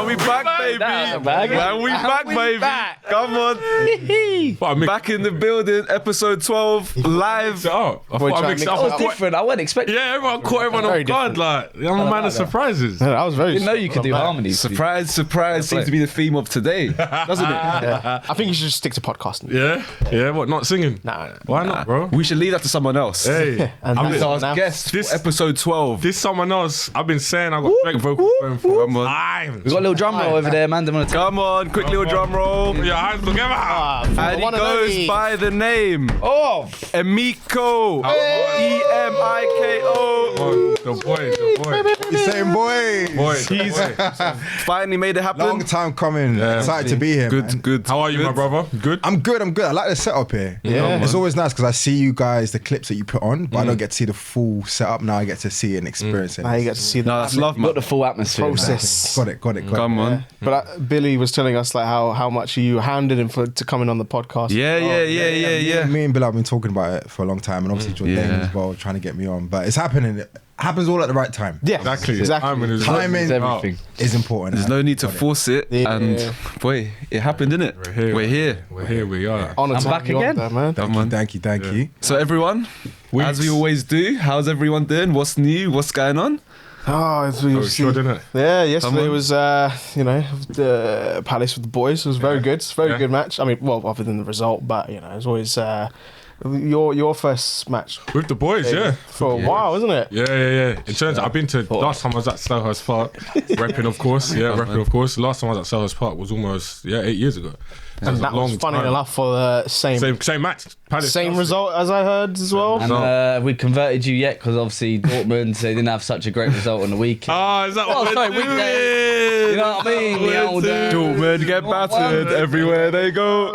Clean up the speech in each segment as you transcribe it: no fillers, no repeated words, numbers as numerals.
we back, baby. Man, we back, baby. Come on. Back in the building, episode 12, live. I thought I mixed it up. It was different. I wasn't expecting. Yeah, everyone caught everyone off guard. Like, I'm a man of surprises. I was very. Didn't know you could do harmonies. Surprise, surprise seems to be the theme of today, doesn't it? Yeah. I think you should just stick to podcasting. Yeah. What? Not singing? Nah. Why not, bro? We should leave that to someone else. Hey, And I'm that's our now. guest This- for episode 12. this someone else. I've been saying I got great vocal going for Come on. times. We got a little drum roll over there, man. Come on, quick little drum roll. Your hands together. And he goes by the name Emiko. E-M-I-K-O. The boy. You saying boy? He's finally made it happen. Long time coming. Excited to be here. Good, man. good. How are you, my brother? Good? I'm good. I like the setup here. Yeah. It's always nice because I see you guys, the clips that you put on, but I don't get to see the full setup. Now I get to see it and experience it. Now you get to see the No, that's love, man. Got the full atmosphere. man. process. Got it. Come on. But Billy was telling us like how much you hounded him to coming on the podcast. Yeah. Me and Bill have been talking about it for a long time, and obviously Jordan as well, trying to get me on. But it's happening. It happens all at the right time. Yeah, Exactly. exactly. Timing Everything. is important. There's no need to force it. Yeah. And boy, it happened, didn't it? We're here. We are. Honor I'm to back have you on again. there, man. Come on. Thank you. So everyone, as we always do, how's everyone doing? What's new? What's going on? Oh, it's really Sure, didn't it? Yeah, yesterday on. was the Palace with the boys. It was very good. It's a very good match. I mean, well, other than the result, but it was always your first match With the boys, yeah. for a while, isn't it? Yeah. In terms, I've been to. Last time I was at Selhurst Park, repping, of course. Yeah, repping, of course. Last time I was at Selhurst Park was almost 8 years ago. And that was funny enough for the same match. Palace same Chelsea. result as I heard as well. And we converted you yet because obviously Dortmund they didn't have such a great result on the weekend. Oh, is that what we're sorry, doing? weekday. You know what I mean? The old, Dortmund get battered everywhere they go.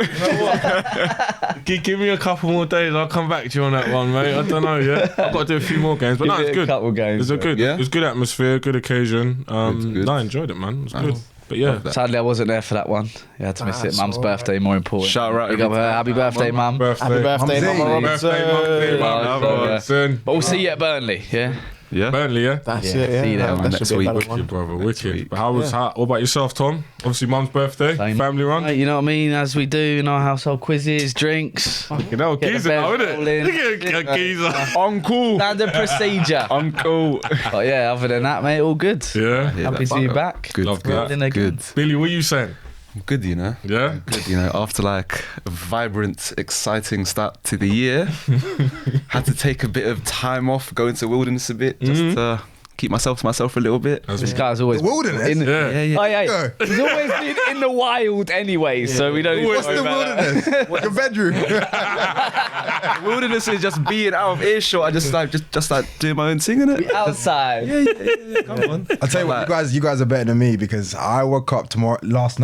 Give me a couple more days. I'll come back to you on that one, mate. I don't know yet. I've got to do a few more games, but no, Give it's it a good. couple games, It was good. Yeah? It was good atmosphere, good occasion. Good. No, I enjoyed it, man. It was good. But yeah, Sadly, I wasn't there for that one. You had to miss it. Mum's birthday, more important. Shout out Big up her. Happy birthday, Mum. Happy birthday, Mumsy. Mama Robinson. birthday, Mum Robinson. But we'll see you at Burnley, yeah? Yeah. Burnley, yeah. That's Yeah, it. Yeah, see you there, that man, should next be a week. better Wicked, one. brother, wicked. week. But what about yourself, Tom? Obviously, Mum's birthday, Same. family run. You know what I mean? As we do in our household, quizzes, drinks. You know, Get the geezer bed now, isn't rolling. it? Look at a geezer. Uncle. Standard procedure. Uncle. But yeah, other than that, mate, all good. Yeah. Happy to be back. Good. Love that. Building again. Good. Billy, what are you saying? Good, you know. Yeah. Good, you know. After like a vibrant, exciting start to the year, had to take a bit of time off, go into wilderness a bit, just to keep myself to myself for a little bit. This guy's always Wilderness? In, Yeah. Oh, yeah. Go. He's always been in the wild anyway, so we don't. What's the wilderness? Your bedroom. Wilderness is just being out of earshot. I just like doing my own thing, innit? Outside. Yeah. Come on. I'll tell you what, you guys are better than me because I woke up last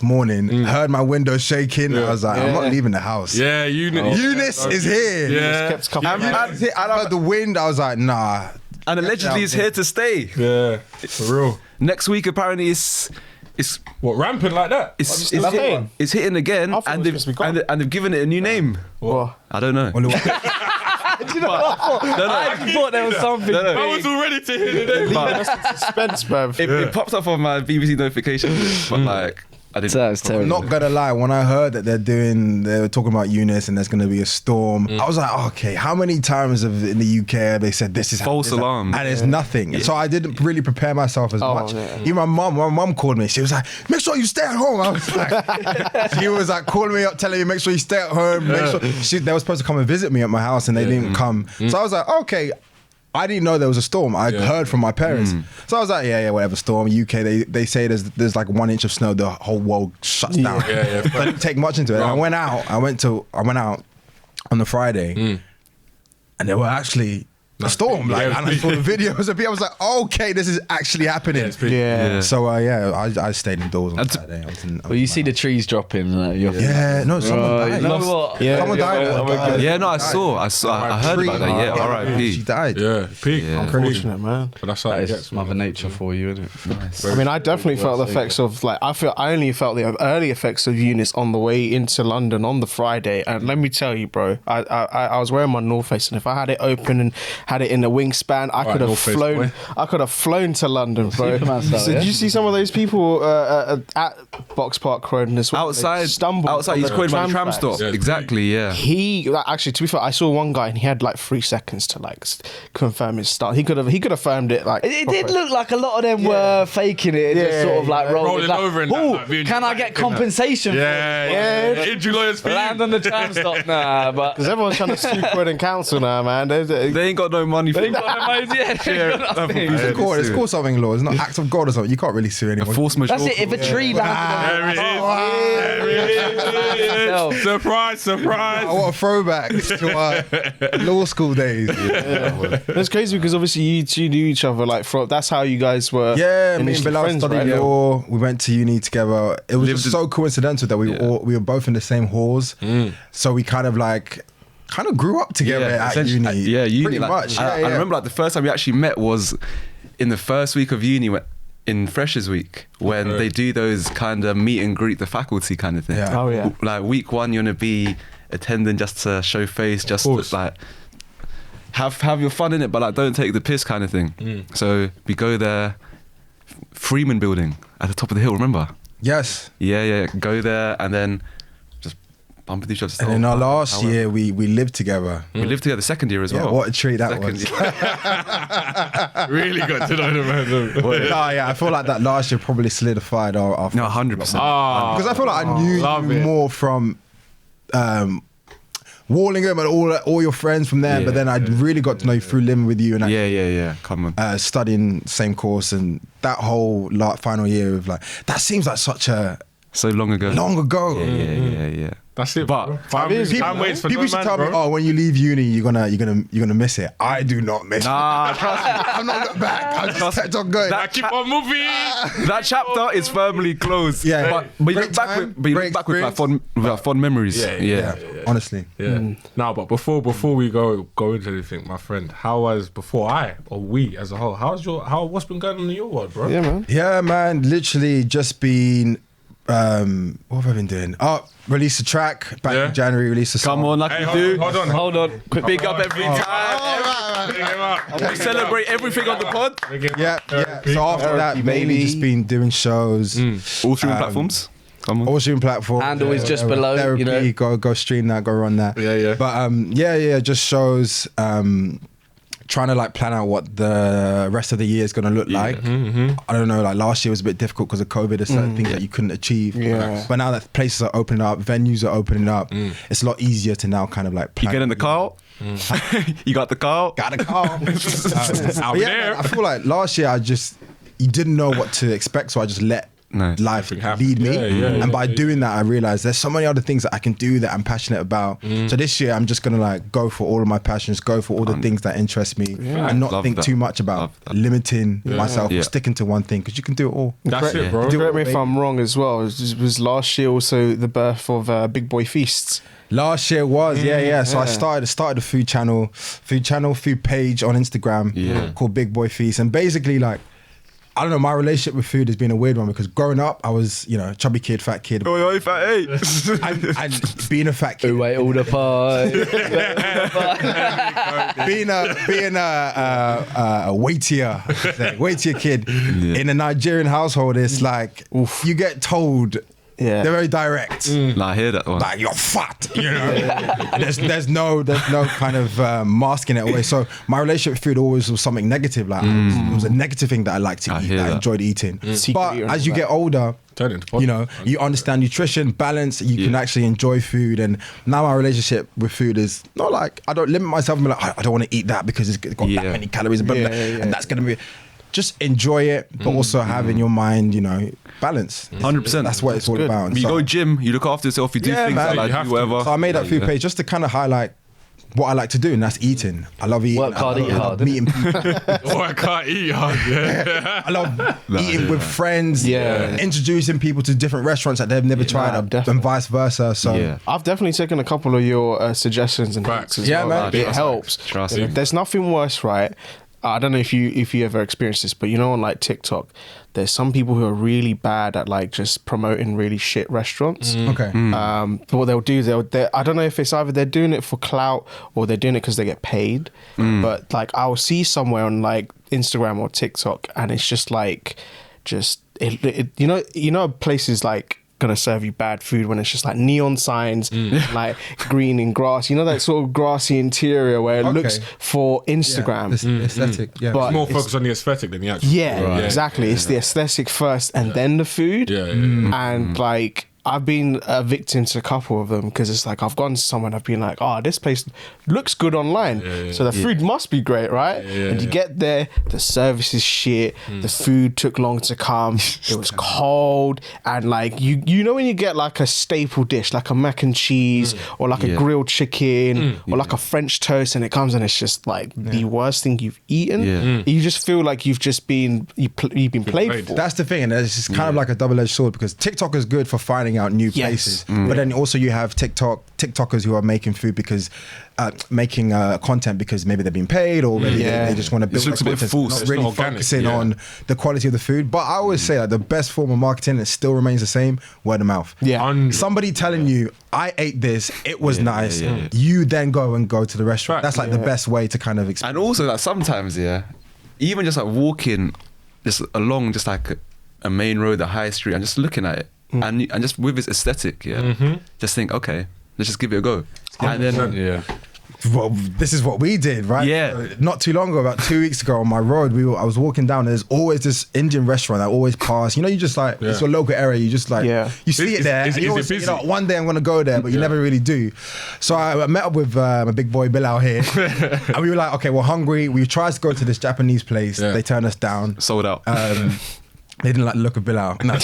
morning, heard my window shaking. I was like, I'm not leaving the house. Yeah, Eunice is here. Yeah. Kept a couple of I heard the wind. I was like, nah. And allegedly is here to stay. Yeah. For real. Next week apparently it's What, rampant like that? it's hitting? it's hitting again, I thought and it was supposed to be gone. they've given it a new name. What? I don't know. I thought there was something. I was all ready to hear it. Suspense, bruv. It popped up on my BBC notification, but like I didn't. That was terrible. I'm not gonna lie, when I heard that they were talking about Eunice and there's gonna be a storm, I was like, okay, how many times in the UK have they said this is False alarm. and it's nothing. So I didn't really prepare myself as much. Yeah. Even my mum called me. She was like, make sure you stay at home. I was like, she was like calling me up, telling me make sure you stay at home. Make sure they were supposed to come and visit me at my house and they didn't come. So I was like, okay. I didn't know there was a storm. I heard from my parents. So I was like, yeah, whatever, storm. UK, they say there's like 1 inch of snow, the whole world shuts down. Yeah. I didn't take much into it. I went out on the Friday and there were actually a storm. Like, and I saw the videos of people. I was like, okay, this is actually happening. Yeah. So I stayed indoors on Saturday. Well, you see the trees dropping. Yeah, no, someone died. You know what? Yeah. Someone died. Yeah, no, I heard about that. Yeah, She R.I.P. died. Yeah, peak. Unfortunate, man. But that's how That it is gets. Mother Nature for you, isn't it? Nice. I mean, I definitely felt the effects of I only felt the early effects of Eunice on the way into London on the Friday. And let me tell you, bro, I was wearing my North Face, and if I had it open and had it in the wingspan. I could have North Face flown. boy. I could have flown to London, bro. Superman style, So yeah? did you see some of those people at Box Park Croydon as well? They stumbled outside on he's Croydon by the tram tracks. stop. Yeah. Exactly, yeah. He actually, to be fair, I saw one guy and he had like 3 seconds to like confirm his start. He could have firmed it like. It did proper. look like a lot of them were faking it, and just Yeah, sort of like yeah. rolling Over and that, "Ooh, like, being can I dramatic get and that." compensation? Yeah. Injury lawyers for Land you. on the tram stop, nah, but Because everyone's trying to sue Croydon Council now, man. They ain't got no money for they got the money, It's called, it's called something law. It's not acts of God or something. You can't really sue a anyone. force majeure. That's it. If a tree landed There it is. on it, Surprise, surprise. Oh, what a throwback to our law school days. It's crazy because obviously you two knew each other like from. That's how you guys were. Yeah, me and initially Bilal friends, studied right? law. We went to uni together. It was Lived just so coincidental that we were both in the same halls. So we kind of grew up together at essentially, uni. uni. pretty like, much. I remember like the first time we actually met was in the first week of uni in Freshers Week when Okay. they do those kind of meet and greet the faculty kind of thing. Yeah. Oh yeah. Like week 1, you want to be attending just to show face, just to, course. like have your fun in it, but like don't take the piss kind of thing. So we go there, Freeman Building at the top of the hill. Remember? Yes. Yeah. Go there and then just bump into each other. And in our last year, we lived together. we lived together. Second year as Yeah, well. what a treat that Second was. year. Really got to know the man. No, yeah, I feel like that last year probably solidified our No, 100%. because I feel like I knew love you it. more from Wallingham and all your friends from there, Yeah. but then I really got to know you through living with you and Yeah. Come on. studying same course, and that whole final year of like that seems like such a So long ago. long ago. Yeah. That's it, But- bro. Time waits for People no should man, tell bro. me, oh, when you leave uni, you're gonna miss it. I do not miss it. Nah, trust me. I'm not look back. I just Trust me. kept on going. I keep on moving. That chapter is firmly closed. Yeah. but you Great look back time, with, great like fond memories. Yeah. Honestly. Yeah. Now, but before we go into anything, my friend, what's been going on in your world, bro? Yeah, man. Yeah, man. Literally just been. What have I been doing? Oh, released a track back in January. Released a song. Come on, like Hey, we hold do. on. hold on. Quick, Big up every time. Bring him up. We celebrate everything on the pod. Bring him Yeah, up. yeah. So after that, Therapy, mainly baby. just been doing shows. All streaming platforms. Come on. All streaming platforms. Handle is just below, Therapy, you know. go stream that, go run that. Yeah. But just shows. Trying to like plan out what the rest of the year is going to look like. I don't know, like last year was a bit difficult because of COVID. There's certain things that you couldn't achieve. Yeah. But now that places are opening up, venues are opening up, it's a lot easier to now kind of like You plan. get in the car. You got the car. Got a car. Out But yeah, there. I feel like last year you didn't know what to expect, so I just let Nice. life Everything happen. lead me. Yeah, And by doing that, I realized there's so many other things that I can do that I'm passionate about. So this year, I'm just gonna like go for all of my passions, go for all the things that interest me, and not Love think that. too much about Love that. limiting myself Yeah. or sticking to one thing because you can do it all. That's it, bro. Do Correct me it, if I'm wrong as well. Was last year also the birth of Big Boy Feasts? Last year was So I started a food page on Instagram called Big Boy Feast, and basically like. I don't know, my relationship with food has been a weird one because growing up, I was, chubby kid, fat kid. Oi, fat eight. and being a fat kid, Who ate all the pie? being a weightier kid in a Nigerian household, it's like you get told. Yeah. They're very direct. Nah, I hear that one. Like you're fat, And there's no kind of masking it away. So my relationship with food always was something negative. Like it was a negative thing that I liked to eat. hear That I that. enjoyed eating. Secret But eater as and you all get older, Turn it into positive. you understand nutrition, balance. You can actually enjoy food. And now my relationship with food is not like I don't limit myself and be like I don't want to eat that because it's got that many calories. But and that's gonna be. Just enjoy it, but also have in your mind, balance. 100%. That's what it's all about. You So- go gym, you look after yourself, you do Yeah, things man. like You have do to. whatever. So I made that food page just to kind of highlight what I like to do, and that's eating. I love eating. Work hard, I love eat hard, meeting people. Oh, I can't eat hard. Yeah. I love eating with friends. Yeah. Introducing people to different restaurants that they've never tried, definitely. and vice versa. So Yeah. I've definitely taken a couple of your suggestions and Facts. hacks as Yeah, well. man. It Trust helps. me. Trust me. There's nothing worse, right? I don't know if you ever experienced this, but you know, on like TikTok, there's some people who are really bad at like just promoting really shit restaurants. Okay. But what they'll do, I don't know if it's either they're doing it for clout or they're doing it because they get paid. But like I'll see somewhere on like Instagram or TikTok, and it's just like, you know places like gonna serve you bad food when it's just like neon signs, like green and grass. You know that sort of grassy interior where it looks for Instagram. Aesthetic. Yeah. But It's more focused on the aesthetic than the actual. yeah, exactly. It's the aesthetic first and then the food. Yeah. And like I've been a victim to a couple of them because it's like I've gone to someone, I've been like, oh, this place looks good online, so the food must be great, right? And you get there, the service is shit, the food took long to come, it was cold, and like you know when you get like a staple dish like a mac and cheese or like a grilled chicken or like a French toast, and it comes and it's just like the worst thing you've eaten. You just feel like you've been played for. That's the thing, and it's just kind of like a double-edged sword, because TikTok is good for finding out new places, but then also you have TikTokers who are making food because making content because maybe they're being paid, or maybe they just want to build looks a bit content, false. not really It's not organic, focusing on the quality of the food. But I always say that the best form of marketing, it still remains the same: word of mouth. Somebody telling you, I ate this, it was nice, you then go to the restaurant. That's like the best way to kind of experience. And also like sometimes, even just like walking just along just like a main road, a high street, and just looking at it, and just with its aesthetic, just think, okay, let's just give it a go. And then Well, this is what we did, right? Yeah. Not too long ago, about 2 weeks ago on my road, I was walking down, and there's always this Indian restaurant that always pass. You know, you just like, it's your local area, you just like, you see it there, and you always think, one day I'm going to go there, but you never really do. So I met up with my big boy Bill out here, and we were like, okay, we're hungry. We tried to go to this Japanese place. They turned us down. sold out. They didn't like the look of Bill out. No.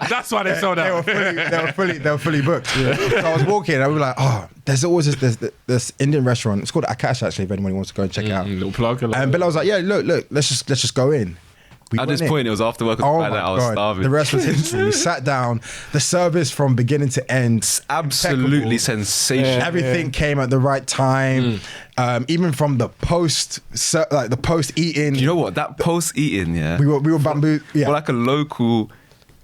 That's why they sold out. They were fully booked. So I was walking, and we were like, oh, there's always this Indian restaurant. It's called Akash, actually, if anyone wants to go and check it out. Little plug. And Bill was like, yeah, look, let's just go in. At this point, it was after work. Oh I my was God. starving. The rest was history. We sat down. The service from beginning to end, Absolutely impeccable. sensational. Everything came at the right time. Even from the post eating. You know what? That post eating, we were bamboo. Yeah. for like a local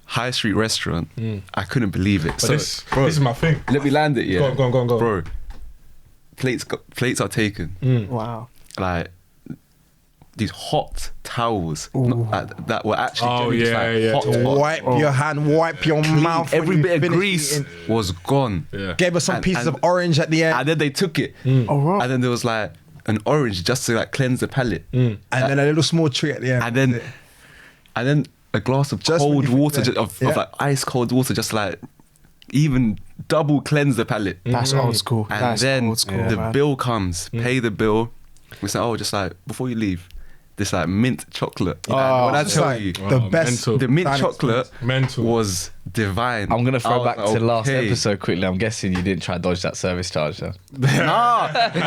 high street restaurant, I couldn't believe it. So, This is my thing. let me land it. Yeah, Go on. bro. Plates are taken. Wow. Like these hot towels that were actually hot. Wipe your hand, wipe your mouth. when Every you bit of finish grease eating. was gone. Yeah. Gave us some pieces and- of orange at the end. And then they took it. Oh, right. And then there was like an orange just to like cleanse the palate. And then a little small treat at the end. And then a glass of Just when cold you think water, that- of like ice cold water, just like even double cleanse the palate. That's old school. And That's then old school, the man. bill comes, pay the bill. We say, oh, just like before you leave, this like mint chocolate. And when I It's tell like you, the best. mental. the mint dining chocolate Mental. was divine. I'm gonna I throw was back like, to last okay. episode quickly. I'm guessing you didn't try to dodge that service charge, though. Nah, me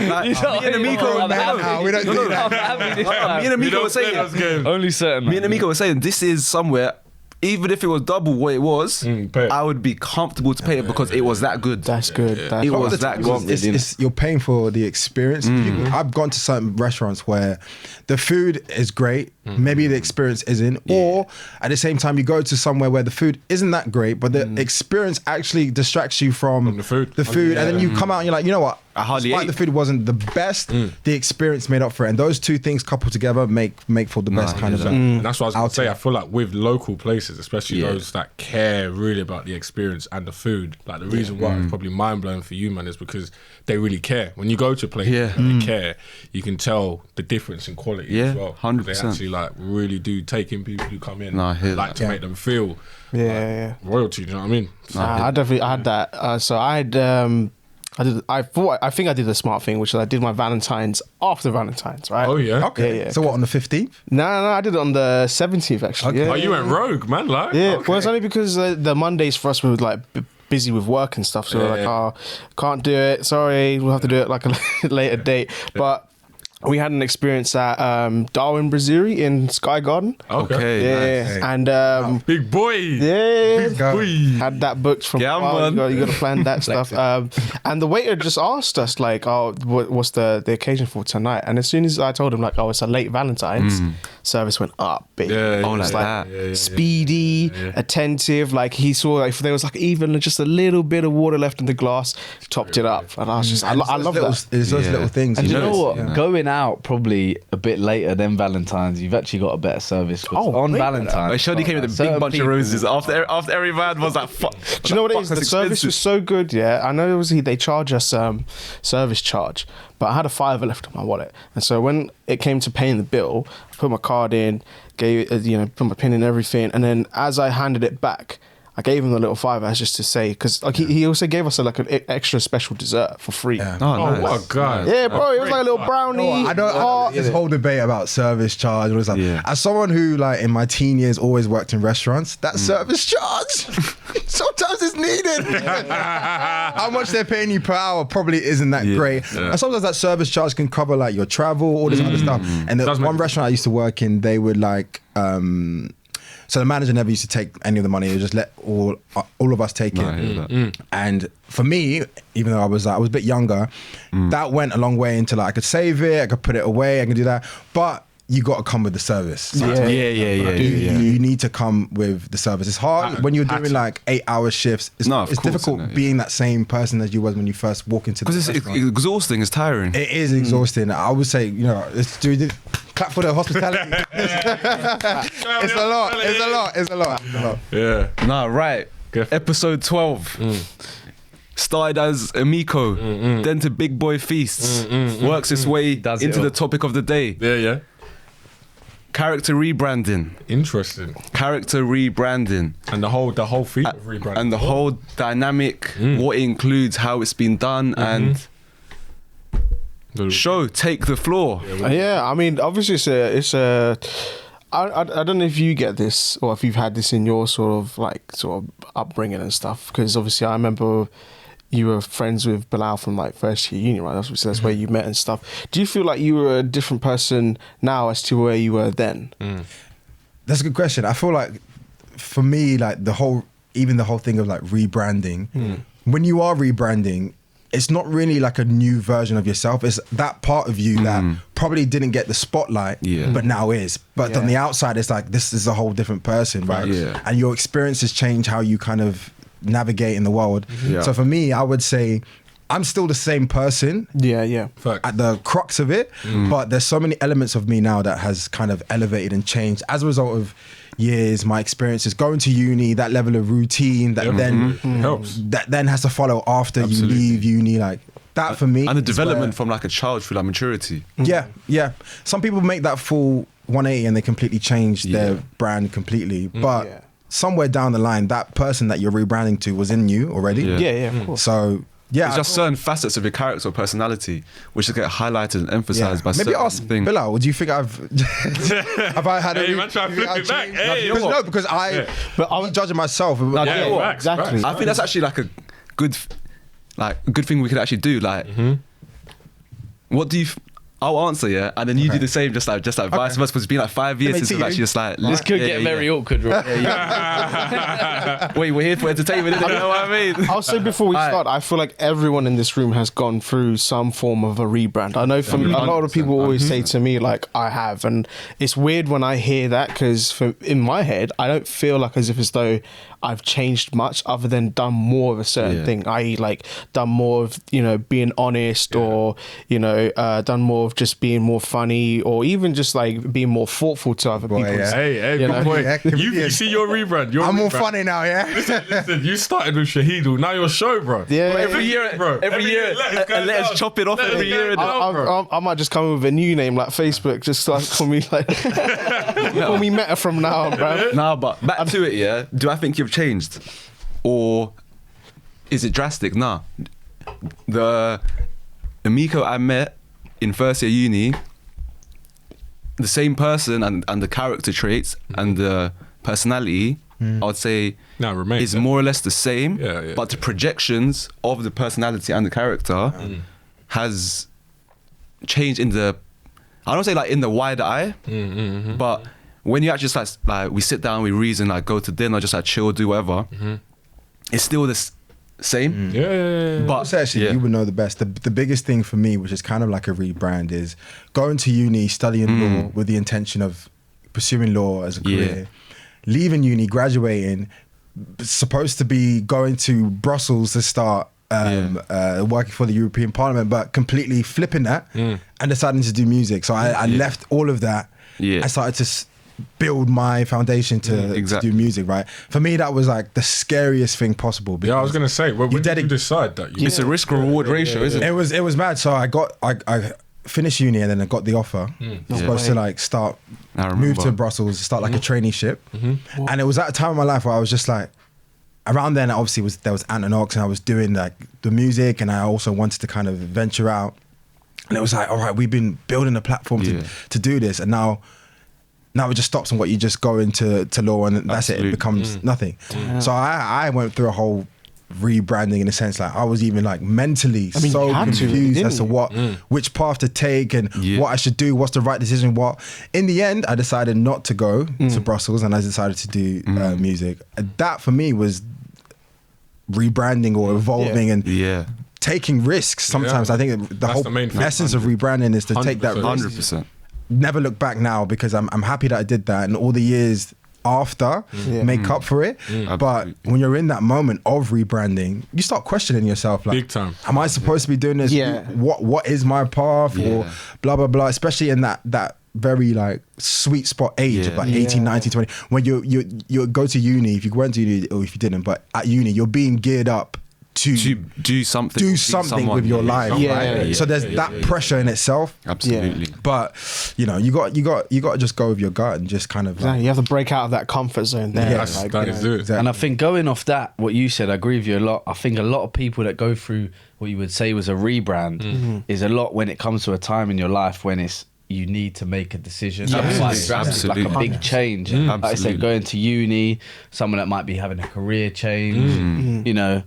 and Emiko, we don't do that. me and Emiko were saying, Only certain. me and Emiko were saying, this is somewhere. Even if it was double what it was, pay it. I would be comfortable to pay it because it was that good. That's good. That's It Some was of the that times good. it's you're paying for the experience. I've gone to certain restaurants where the food is great, maybe the experience isn't, or at the same time you go to somewhere where the food isn't that great, but the experience actually distracts you from the food. and then you come out and you're like, you know what? I hardly Despite ate. the food wasn't the best, the experience made up for it, and those two things coupled together make for the best kind of. And that's what I was going to say. I feel like with local places, especially those that care really about the experience and the food, like the reason why it's probably mind blowing for you, man, is because they really care. When you go to a place and they care, you can tell the difference in quality as well. 100%. They actually like really do take in people who come in, No, I hear like that. to make them feel yeah. royalty. You know what I mean? So, I had that. So I had. I think I did a smart thing, which is I did my Valentine's after Valentine's, right? oh yeah. Okay, Yeah. so what, on the 15th? No, I did it on the 17th actually. Okay. Oh, you went rogue, man. Like, Yeah, okay. well, it's only because the Mondays for us were like busy with work and stuff, so we're like, oh, can't do it. Sorry, we'll have to do it like a later date. But we had an experience at Darwin Brazili in Sky Garden. Okay. Yeah, nice. and Big boy. yeah, Go. had that booked from. Yeah, oh, man. you got to plan that stuff. And the waiter just asked us like, "Oh, what's the occasion for tonight?" And as soon as I told him like, "Oh, it's a late Valentine's," service went up big. Yeah, Oh, yeah. like that. Speedy, attentive. Like he saw like, if there was like even just a little bit of water left in the glass, topped it up. And I was just, I love that. It's those Yeah. little things. And you know notice, what? yeah. Going out probably a bit later than Valentine's, you've actually got a better service. 'cause Oh, on way better. Valentine's, Like, Shodi came with a big certain bunch of people- roses after every man was like, fuck. Do you know what it fuck, is? that's The service expensive. was so good, yeah. I know obviously they charge us service charge, but I had a £5 left in my wallet, and so when it came to paying the bill, I put my card in, gave put my pin in everything, and then as I handed it back, I gave him the little £5 just to say, because like he also gave us like an extra special dessert for free. Yeah. Oh, Oh, nice. what a guy. Yeah, bro, it was like a little brownie. I don't. heart. This whole debate about service charge. All this stuff. Yeah. As someone who, like, in my teen years, always worked in restaurants, that service charge sometimes is needed. How much they're paying you per hour probably isn't that great. Yeah. And sometimes that service charge can cover like your travel, all this other stuff. And the Does make one restaurant I used to work in, they would like. So the manager never used to take any of the money; he would just let all of us take I hear it. that. And for me, even though I was a bit younger, that went a long way into like I could save it, I could put it away, I could do that. But you got to come with the service. Yeah, yeah. You need to come with the service. It's hard when you're doing like 8-hour shifts. It's, No, of it's course, difficult isn't it? being that same person as you was when you first walk into the Because it's restaurant. exhausting, it's tiring. It is exhausting. I would say, let's do it. Clap for the hospitality. It's a lot. Yeah. Nah, right. Go for it. Episode 12. Started as Emiko, then to Big Boy Feasts. Works its way Does it into all. the topic of the day. Yeah. Character rebranding. Interesting. Character rebranding. And the whole theme of rebranding. And the whole dynamic, what it includes, how it's been done, and show, take the floor. Yeah, I mean, obviously it's a. I don't know if you get this or if you've had this in your sort of upbringing and stuff. Because obviously, I remember you were friends with Bilal from like first year uni, right? That's where you met and stuff. Do you feel like you were a different person now as to where you were then? That's a good question. I feel like for me, like the whole thing of like rebranding, when you are rebranding, it's not really like a new version of yourself. It's that part of you that probably didn't get the spotlight, but now is. But on the outside, it's like, this is a whole different person, right? Yeah. And your experiences change how you kind of navigate in the world. Yeah. So for me, I would say I'm still the same person Yeah. Fact. at the crux of it, but there's so many elements of me now that has kind of elevated and changed as a result of years, my experiences, going to uni, that level of routine that helps. that then has to follow after Absolutely. you leave uni, like that for me. And the is development where- from like a child through like maturity. yeah. Some people make that full 180 and they completely change their Yeah. brand completely, but Yeah. somewhere down the line, that person that you're rebranding to was in you already. Yeah. Yeah, of course. So yeah, It's just certain facets of your character or personality which just get highlighted and emphasized by maybe certain ask things. Bilal, would you think I've have I had Hey, a man, try to do you flip think it back. I've Hey, changed? you know what? Because I but I'm judging myself. No, Yeah, you know what? facts, Exactly. I think that's actually like a good thing we could actually do. Like, what do you? I'll answer, yeah, and then you do the same, just like vice versa. Because it's been like 5 years since MAT, we've actually just like. This could get very awkward, right? Wait, we're here for entertainment, innit? You know what I mean? I'll say before we Alright. start, I feel like everyone in this room has gone through some form of a rebrand. I know from a lot of people always say to me like I have, and it's weird when I hear that because in my head I don't feel like as though I've changed much other than done more of a certain Yeah. thing, i.e. like done more of being honest or done more of just being more funny or even just like being more thoughtful to other people. yeah. Hey, You good know? point. Yeah, You see your rebrand. I'm more funny now, yeah. Listen, you started with Shahidul, now your show, bro. Yeah. Bro, Every year, let us chop it off every year. I might just come up with a new name like Facebook, just like call me like call me Meta from now on, bro. Nah, but back to it, yeah. Do I think you've changed, or is it drastic? Nah. The Emiko I met in first year uni, the same person and the character traits and the personality, I would say, No, remains, is yeah. more or less the same. Yeah. But the projections of the personality and the character has changed in the I don't say like in the wider eye, but when you actually just like we sit down, we reason, like go to dinner, just like chill, do whatever, it's still this same. But actually, you would know the best. The biggest thing for me, which is kind of like a rebrand, is going to uni, studying law with the intention of pursuing law as a career, leaving uni, graduating, supposed to be going to Brussels to start working for the European Parliament, but completely flipping that and deciding to do music. So I left all of that. I started to build my foundation to do music, right? For me, that was like the scariest thing possible. I was gonna say, when did you decide that? It's a risk reward ratio, isn't it? It was mad. So I finished uni and then I got the offer. I was supposed to like move to Brussels, start like a traineeship, and it was at a time in my life where I was just like, around then obviously there was Ant and Ox, and I was doing like the music, and I also wanted to kind of venture out, and it was like, all right, we've been building a platform to do this, and now it just stops on what you just go into law and that's it becomes nothing. So I went through a whole rebranding in a sense. Like I was even like mentally so confused as to which path to take and what I should do, what's the right decision. What in the end I decided not to go to Brussels, and I decided to do music. And that for me was rebranding or evolving and taking risks. Sometimes I think the whole essence of rebranding is to take that risk. 100%. Never look back now, because I'm happy that I did that, and all the years after make up for it. But when you're in that moment of rebranding, you start questioning yourself, like, big time. Am I supposed to be doing this? What is my path? Or blah blah blah. Especially in that very like sweet spot age of like 18, 19, 20, when you go to uni, if you went to uni or if you didn't, but at uni you're being geared up to do something with your life, right? So there's that pressure in itself. Absolutely. But you know, you got to just go with your gut and just kind of you have to break out of that comfort zone there. That is it. Exactly. And I think going off that, what you said, I agree with you a lot. I think a lot of people that go through what you would say was a rebrand is a lot when it comes to a time in your life when you need to make a decision. Absolutely. Like a big change. Like I said, going to uni, someone that might be having a career change, you know,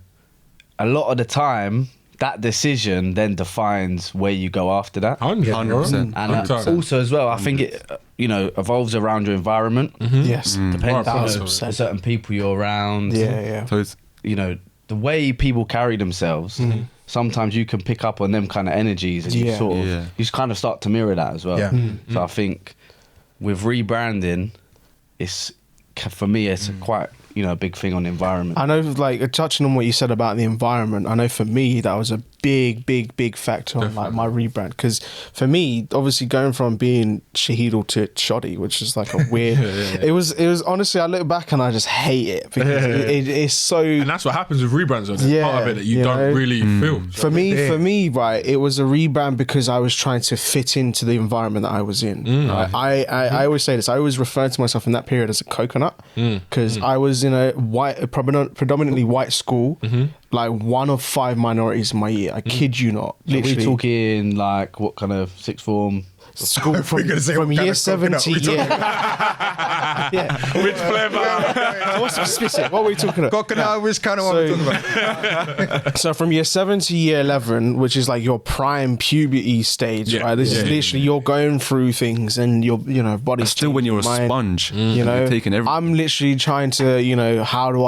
a lot of the time, that decision then defines where you go after that. 100%. And also as well, I think it, evolves around your environment. Yes. Depends on certain people you're around. So it's, you know, the way people carry themselves, sometimes you can pick up on them kind of energies, and you sort of, you just kind of start to mirror that as well. So I think with rebranding, for me, it's quite, a big thing on the environment. I know, like, touching on what you said about the environment, I know for me that was a big factor on like my rebrand, because for me, obviously going from being Shahidul to Shoddy, which is like a weird it was honestly, I look back and I just hate it, because it's so, and that's what happens with rebrands, though. There's part of it that you don't really feel. For me, right, it was a rebrand because I was trying to fit into the environment that I was in. I always say this, I always refer to myself in that period as a coconut, because I was in a predominantly white school, like one of 5 minorities in my year. I kid you not. Literally. Are we talking like what kind of sixth form? School from year 7 to year. Which flavour? What's specific? What are we talking about? Coconut, which kind of one we're talking about? So from year 7 to year 11, which is like your prime puberty stage, right? This is literally you're going through things, and your body's still when you're a sponge, you're taking everything. I'm literally trying to, how do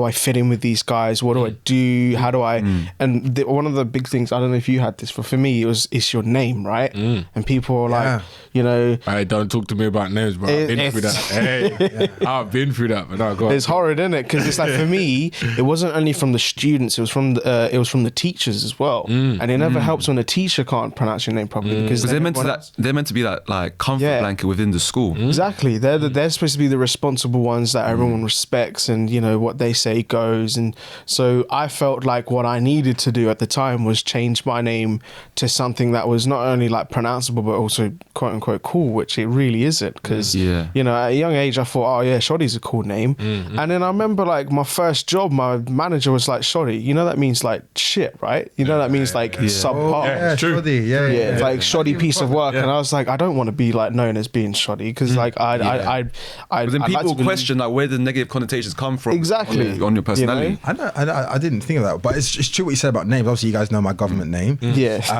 I fit in with these guys? What do I do? How do I? And one of the big things, I don't know if you had this, but for me, it's your name, right? And people are like, Hey, don't talk to me about names, bro. I've been through that. Hey, I've been through that. But no, go on. It's horrid, isn't it? Because it's like, for me, it wasn't only from the students; it was from the teachers as well. And it never helps when a teacher can't pronounce your name properly, because they're meant to be that like comfort blanket within the school. Exactly, they're supposed to be the responsible ones that everyone respects, and what they say goes. And so I felt like what I needed to do at the time was change my name to something that was not only like pronounceable but also quote unquote cool, which it really isn't, because at a young age I thought, oh yeah, Shoddy's a cool name. And then I remember like my first job, my manager was like, Shoddy, that means like shit, right? that means like subpar. Yeah, Shoddy, it's like shoddy piece of work. And I was like, I don't want to be like known as being shoddy, because like but then people question like where the negative connotations come from exactly on your personality. I didn't think of that, but it's true what you said about names. Obviously you guys know my government name, yes,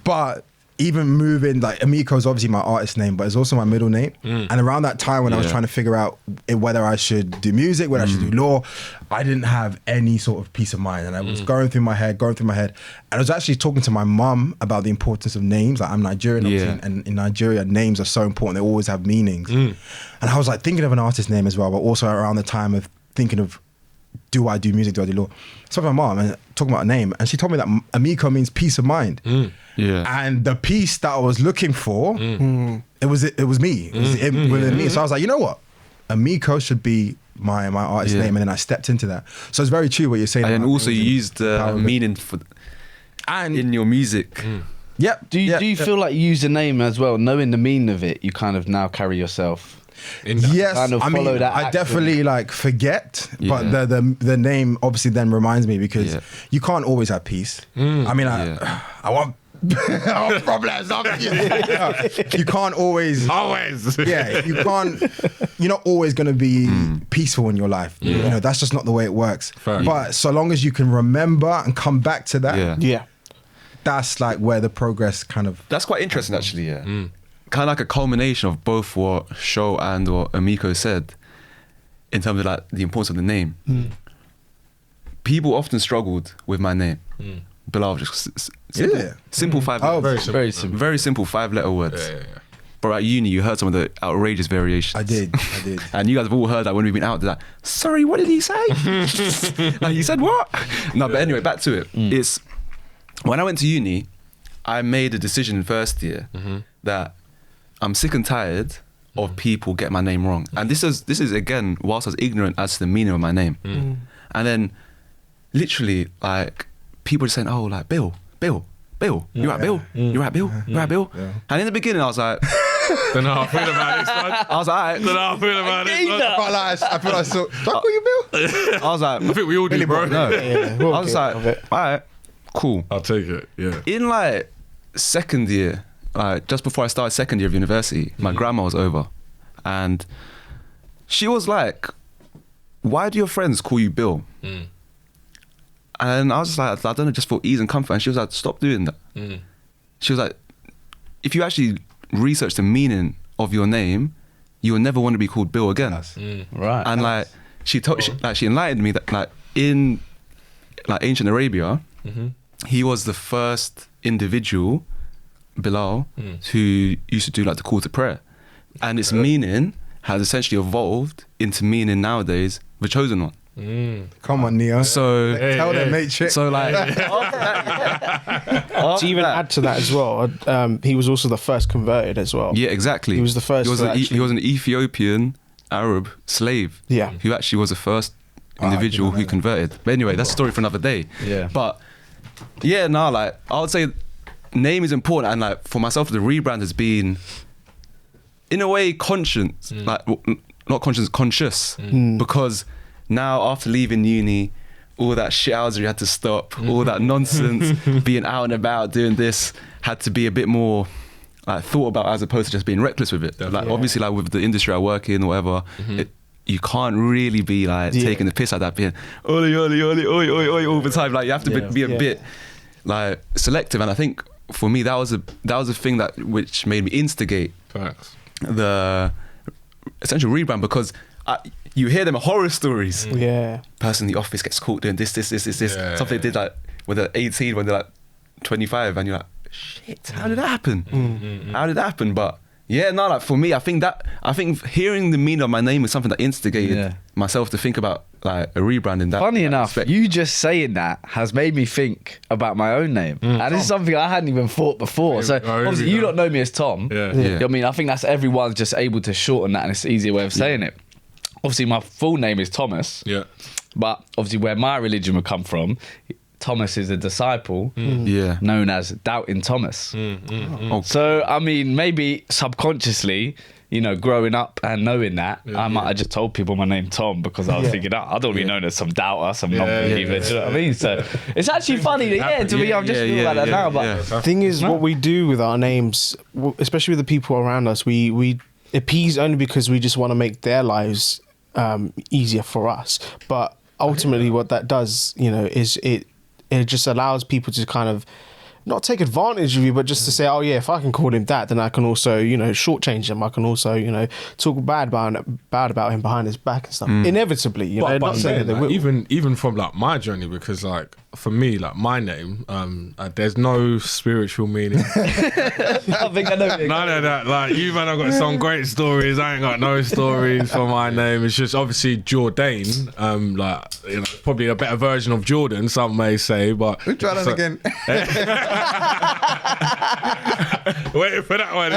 but even moving, like Emiko is obviously my artist name, but it's also my middle name. And around that time when I was trying to figure out whether I should do music, whether I should do law, I didn't have any sort of peace of mind. And I was going through my head. And I was actually talking to my mum about the importance of names. Like I'm Nigerian, obviously, and in Nigeria, names are so important. They always have meanings. And I was like thinking of an artist name as well, but also around the time of thinking of, do I do music, do I do law? So my mum and talking about a name, and she told me that Emiko means peace of mind. And the peace that I was looking for, it was me. It was within me. So I was like, you know what? Emiko should be my artist name, and then I stepped into that. So it's very true what you're saying. And then also you used meaning for and in your music. Yep. Do you feel like you use the name as well, knowing the meaning of it? You kind of now carry yourself. Yes, kind of I mean, that I definitely like forget, but the name obviously then reminds me, because you can't always have peace. I mean, I want problems. You can't always. Yeah, you can't. You're not always going to be peaceful in your life. You know, that's just not the way it works. But so long as you can remember and come back to that, that's like where the progress kind of. That's quite interesting, actually. Yeah. Kind of like a culmination of both what Sho and what Emiko said in terms of like the importance of the name. People often struggled with my name. Bilal, just simple 5 letters. Very simple. Very simple 5-letter words. But at uni, you heard some of the outrageous variations. I did. And you guys have all heard that when we've been out. They're like, sorry, what did he say? Like, he said what? No, but anyway, back to it. It's when I went to uni, I made a decision in first year that I'm sick and tired of people get my name wrong. And this is again, whilst I was ignorant as to the meaning of my name. And then literally like people just saying, oh, like Bill. You right, Bill? You right, Bill? You right, Bill? And in the beginning I was like, Don't know how I feel about this one. I was like, Don't know how I feel about this one. I feel like so. Do I call you Bill? I was like, I think we all do, bro. no. I was like, all right, cool. I'll take it, yeah. In like second year, like just before I started second year of university, my grandma was over, and she was like, why do your friends call you Bill? And I was just like, I don't know, just for ease and comfort. And she was like, stop doing that. She was like, if you actually research the meaning of your name, you will never want to be called Bill again. Right. And like she enlightened me that like in like ancient Arabia, he was the first individual, Bilal, who used to do like the call to prayer, and its meaning has essentially evolved into meaning nowadays the chosen one. Come on, Neo. So tell them, Matrix. So like, to even add to that as well, he was also the first converted as well. Yeah, exactly. He was the first. He was an Ethiopian Arab slave. Yeah. Who actually was the first individual who converted. But anyway, that's a story for another day. Yeah. But yeah, no, like I would say, name is important, and like for myself, the rebrand has been, in a way, conscious, like not conscious, conscious, because now after leaving uni, all that shithousery had to stop, all that nonsense, being out and about doing this had to be a bit more like thought about, as opposed to just being reckless with it. Like obviously, like with the industry I work in or whatever, you can't really be like taking the piss out of that, being oli all the time. Like you have to be a bit like selective. And I think for me that was a thing that which made me instigate the essential rebrand, because you hear them horror stories. Person in the office gets caught doing this. Something they did like when they're 18, when they're like 25, and you're like, shit, how did that happen? How did that happen? But yeah, no, like for me, I think hearing the meaning of my name is something that instigated myself to think about like a rebrand in that. Funny enough, aspect. you just saying that has made me think about my own name, and this is something I hadn't even thought before. So obviously, you don't know me as Tom. I mean, I think that's everyone's just able to shorten that, and it's an easier way of saying it. Obviously, my full name is Thomas. But obviously, where my religion would come from, Thomas is a disciple known as Doubting Thomas. So, I mean, maybe subconsciously, you know, growing up and knowing that, I might have just told people my name Tom, because I was thinking, I don't want to be known as some doubter, some non-believer. Do you know what I mean? So it's actually funny that, to me, I'm just thinking about that now. But the thing is, what we do with our names, especially with the people around us, we appease only because we just want to make their lives easier for us. But ultimately what that does, you know, is it just allows people to kind of not take advantage of you, but just to say, oh yeah, if I can call him that, then I can also, shortchange him. I can also, talk bad about him behind his back and stuff. Inevitably, But not saying that they will. even from like my journey, because like for me, like my name, there's no spiritual meaning. I think I know. None of that. Like you man, I got some great stories. I ain't got no stories for my name. It's just obviously Jordan. Probably a better version of Jordan, some may say. But We'll try that again. Waiting for that one.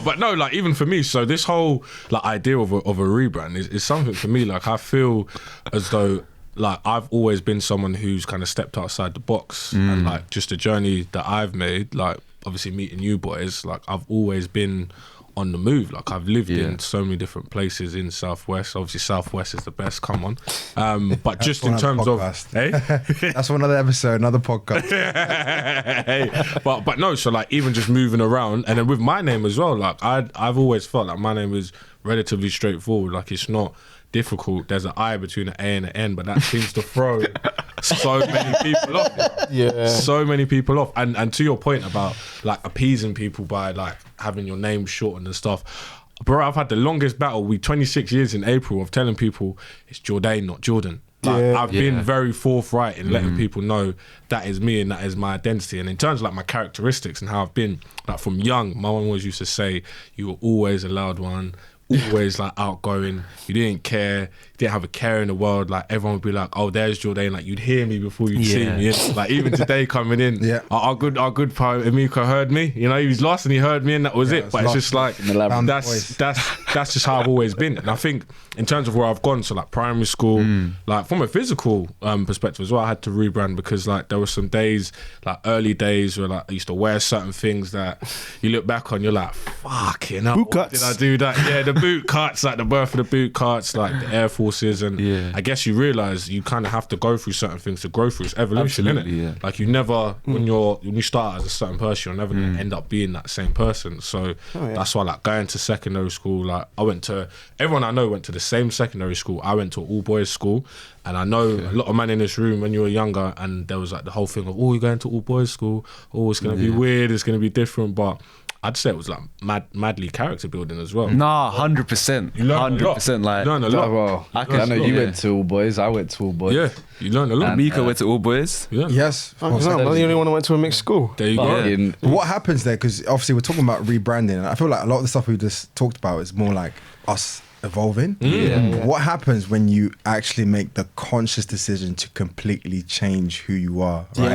But no, like even for me, so this whole like idea of a rebrand is something for me. Like I feel as though like I've always been someone who's kind of stepped outside the box, and like just the journey that I've made, like obviously meeting you boys, like I've always been on the move. Like I've lived in so many different places in Southwest. Obviously Southwest is the best, come on. But just in terms of that's for another episode, another podcast. But no, so like even just moving around, and then with my name as well, like I've always felt like my name is relatively straightforward. Like it's not difficult. There's an I between an A and an N, but that seems to throw so many people off. Yeah. So many people off. And to your point about like appeasing people by like having your name shortened and stuff, bro, I've had the longest battle. We 26 years in April of telling people it's Jordan, not Jordan. Like, I've been very forthright in letting people know that is me and that is my identity. And in terms of like my characteristics and how I've been, like from young, my mum always used to say, you were always a loud one, always like outgoing, you didn't care, you didn't have a care in the world. Like everyone would be like, oh, there's Jordan, like you'd hear me before you'd see me. Like even today coming in, our good pal Emiko heard me, he was lost and he heard me and that was it. But it's just like that's just how I've always been. And I think in terms of where I've gone, so like primary school, like from a physical perspective as well, I had to rebrand because like there were some days, like early days where like I used to wear certain things that you look back on, you're like, fucking hell, boot why cuts. did I do that? Yeah, the boot cuts, like the birth of the boot cuts, like the Air Forces, and I guess you realise you kind of have to go through certain things to grow through. It's evolution, innit? Yeah. Like you never, when you start as a certain person, you're never gonna end up being that same person. So that's why, like going to secondary school, like everyone I know went to the same secondary school. I went to an all boys school, and I know a lot of men in this room when you were younger, and there was like the whole thing of, oh, you're going to all boys school, oh, it's gonna be weird, it's gonna be different, but I'd say it was like madly character building as well. Nah, 100%. 100%. Like, You learn a lot. Well, I know you went to all boys. I went to all boys. Yeah, you learn a lot. Emiko went to all boys. Yeah. Yes. I'm the only one who went to a mixed school. There you go. What happens there? Because obviously we're talking about rebranding, and I feel like a lot of the stuff we just talked about is more like us evolving. What happens when you actually make the conscious decision to completely change who you are? Right?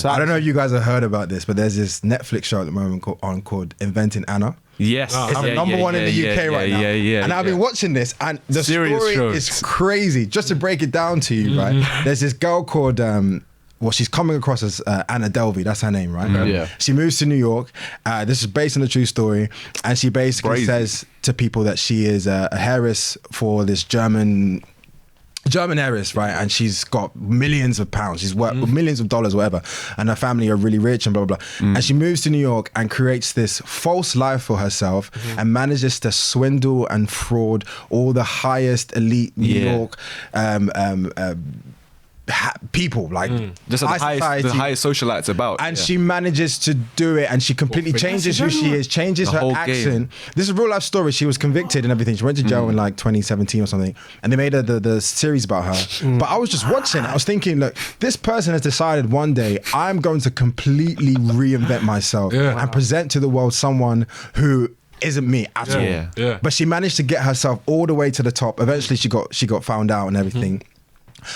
I don't know if you guys have heard about this, but there's this Netflix show at the moment called Inventing Anna. Yes. It's number one in the UK right now. And I've been watching this, and the Serious story show. is crazy. Just to break it down to you, right? There's this girl called she's coming across as Anna Delvey. That's her name, right? Yeah. She moves to New York. This is based on a true story, and she basically says to people that she is a heiress for this German heiress, right? And she's got millions of pounds. She's worth millions of dollars, whatever. And her family are really rich and blah, blah, blah. And she moves to New York and creates this false life for herself and manages to swindle and fraud all the highest elite New York people, like just the highest socialites about. And she manages to do it, and she completely changes who she is, changes her accent. This is a real life story. She was convicted and everything. She went to jail in like 2017 or something, and they made the series about her. But I was just watching it. I was thinking, look, this person has decided one day, I'm going to completely reinvent myself and present to the world someone who isn't me at all. Yeah. But she managed to get herself all the way to the top. Eventually she got found out and everything.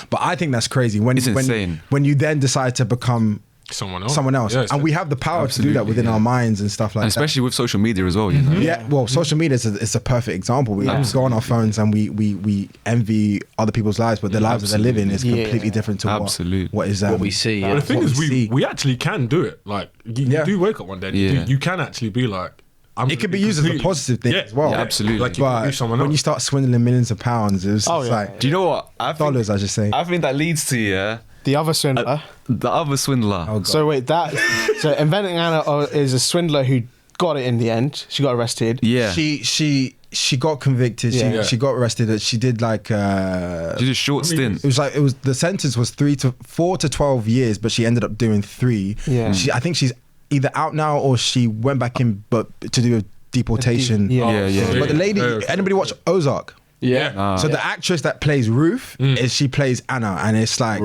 But I think that's crazy when you then decide to become someone else. Yeah, and we have the power to do that within our minds and stuff like that. Especially with social media as well, you know? Yeah, well, social media is a perfect example. We go on our phones and we envy other people's lives, but the lives that they're living is completely different to what we see. But the thing is, we actually can do it. Like, you do wake up one day and you can actually be like, it could be used as a positive thing as well. Yeah, absolutely. Like you can be someone else. When you start swindling millions of pounds, it's like, do you know what? Dollars, I should say. I think that leads to The other swindler. the other swindler. Oh, So wait, Inventing Anna is a swindler who got it in the end. She got arrested. Yeah. She she got convicted. She got arrested. She did like She did a short stint. it was the sentence was 4 to 12 years, but she ended up doing 3. Yeah. I think she's either out now or she went back in, but to do a deportation. Yeah. But the lady, anybody watch Ozark? Yeah. So the actress that plays Ruth she plays Anna, and it's like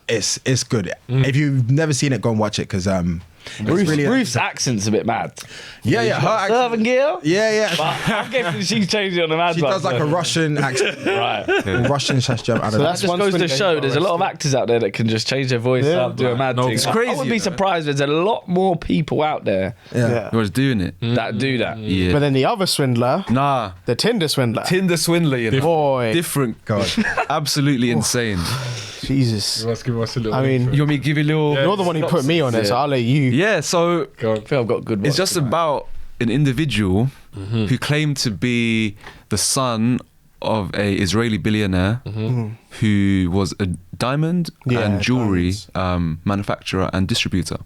it's good. If you've never seen it, go and watch it because Ruth's accent's a bit mad. her accent. Southern girl. Yeah. But I'm guessing she's changed it on the mad. She does like a Russian accent, right. Russian slash German. I don't know. That just goes to show there's a lot of actors out there that can just change their voice up, do a mad thing. It's crazy. I would be surprised. There's a lot more people out there Who was doing it? that do that. Yeah. But then the other swindler, Nah. the Tinder swindler. Tinder swindler, you know. Boy. Different. God. Absolutely insane. Jesus. Give us a little. I mean, You want me to give you a little... you're the one who put me on it, so I'll let you. Yeah, so I feel I've got good. it's just about an individual who claimed to be the son of a Israeli billionaire who was a diamond and jewelry manufacturer and distributor.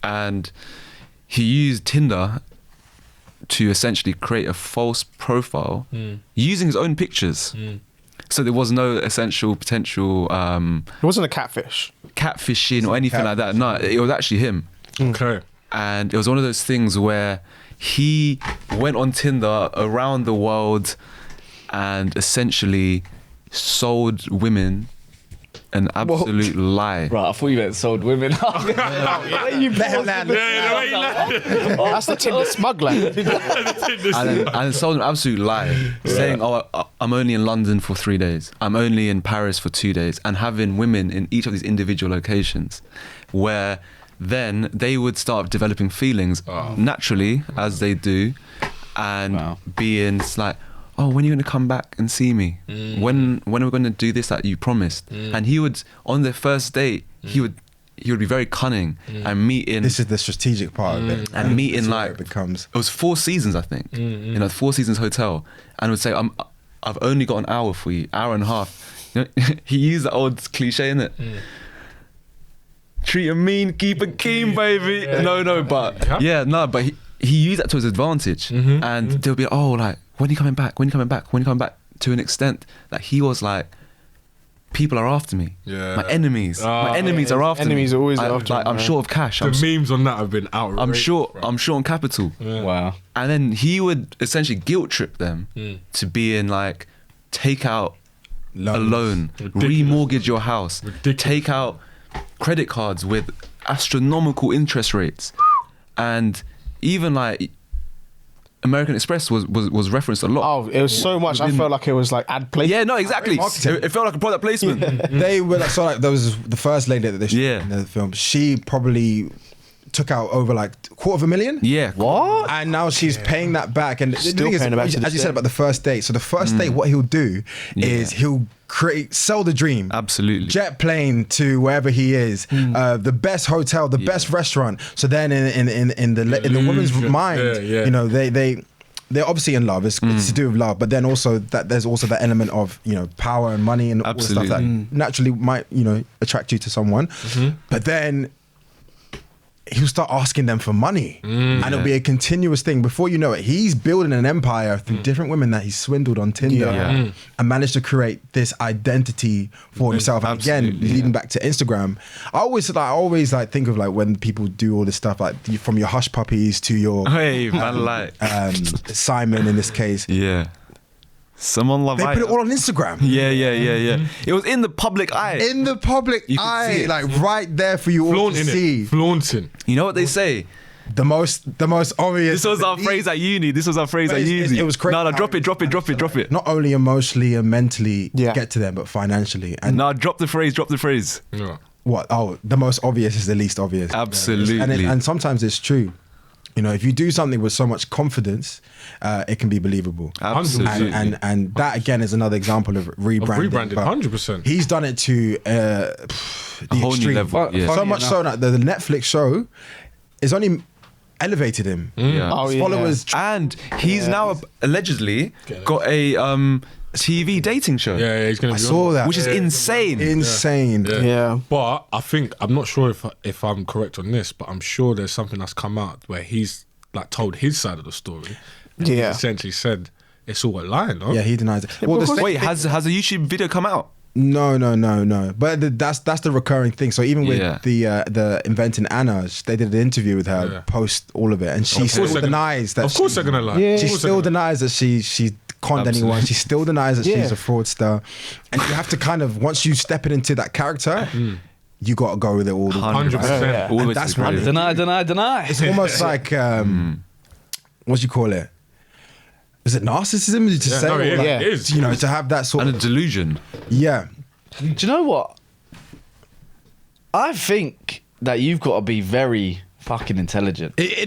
And he used Tinder to essentially create a false profile using his own pictures. So there was no essential potential It wasn't a catfish. catfishing or anything like that. No, it was actually him. Okay. And it was one of those things where he went on Tinder around the world and essentially sold women an absolute lie. Right, I thought you meant sold women. Let him land. That's the Tinder smuggler. And sold an absolute lie, saying, I'm only in London for 3 days. I'm only in Paris for 2 days. And having women in each of these individual locations where then they would start developing feelings naturally, as they do, and being like, oh, when are you going to come back and see me? When are we going to do this that you promised? And he would, on their first date, he would be very cunning and meet in... This is the strategic part of it. And meet in This is like... where it becomes... It was 4 Seasons, I think. You know, 4 Seasons hotel. And would say, I've only got an hour for you, hour and a half. You know, he used that old cliche, innit? Treat 'em mean, keep it keen, baby. But he used that to his advantage. And they'll be, oh, like, when are you coming back? When are you coming back? When are you coming back? To an extent that he was like, people are after me. Yeah. My enemies are after me. Enemies are always after like, me, I'm man. short of cash. The memes on that have been outrageous. I'm short on capital. Wow. And then he would essentially guilt trip them to be in like, take out a loan, remortgage your house, take out credit cards with astronomical interest rates. And even like American Express was referenced a lot. Oh, it was so much. I felt like it was like ad placement. Yeah, no, exactly. It felt like a product placement. They were like, so like there was the first lady that they shot in the film. She probably took out over like $250,000. Yeah. What? And now she's paying that back. And the Still thing is, paying it back to as this you said day. about the first date. So the first date, what he'll do is he'll sell the dream. Absolutely. Jet plane to wherever he is, the best hotel, the best restaurant. So then in the woman's mind, you know, they're obviously in love. It's to do with love, but then also that there's also that element of, you know, power and money and all the stuff that naturally might, you know, attract you to someone. But then he'll start asking them for money, and it'll be a continuous thing. Before you know it, he's building an empire through different women that he's swindled on Tinder and managed to create this identity for himself. And again, leading back to Instagram, I always think of like when people do all this stuff, like from your hush puppies to your Hey, man, like Simon in this case. yeah. Someone love They put it all on Instagram. Yeah. It was in the public eye. In the public You could eye, see it. like right there for you all to Flaunting see. it. Flaunting. You know what they say? The most obvious. This was our phrase at uni. It was crazy. No, drop it. Not only emotionally and mentally Yeah. get to them, but financially. And No, drop the phrase. Yeah. what? Oh, the most obvious is the least obvious. Absolutely. And sometimes it's true. You know, if you do something with so much confidence, it can be believable. Absolutely. And that again is another example of rebranding. Rebranding, but 100%. He's done it to the A whole new extreme. level, yeah. So Funny much so that the Netflix show is only elevated him. Yeah. Oh, His yeah. followers. And he's now allegedly got a TV dating show. Yeah, he's gonna. I be saw on. that. Which is insane. Insane. Yeah. But I think I'm not sure if I'm correct on this, but I'm sure there's something that's come out where he's like told his side of the story. And he Yeah. essentially said it's all a lie, no? Yeah, he denies it. Well, Wait, has a YouTube video come out? No. But that's the recurring thing. So even with the inventing Anna, they did an interview with her, post all of it, and she still denies that. Of course, they're gonna lie. Yeah. She still denies that she conned anyone. She still denies that she's a fraudster, and you have to kind of, once you step it into that character, you got to go with it all. 100%. And that's what Deny. it's almost like what do you call it? Is it narcissism to say? No, or like, it is. You know, to have that sort And a of delusion. yeah. Do you know what? I think that you've got to be very fucking intelligent. This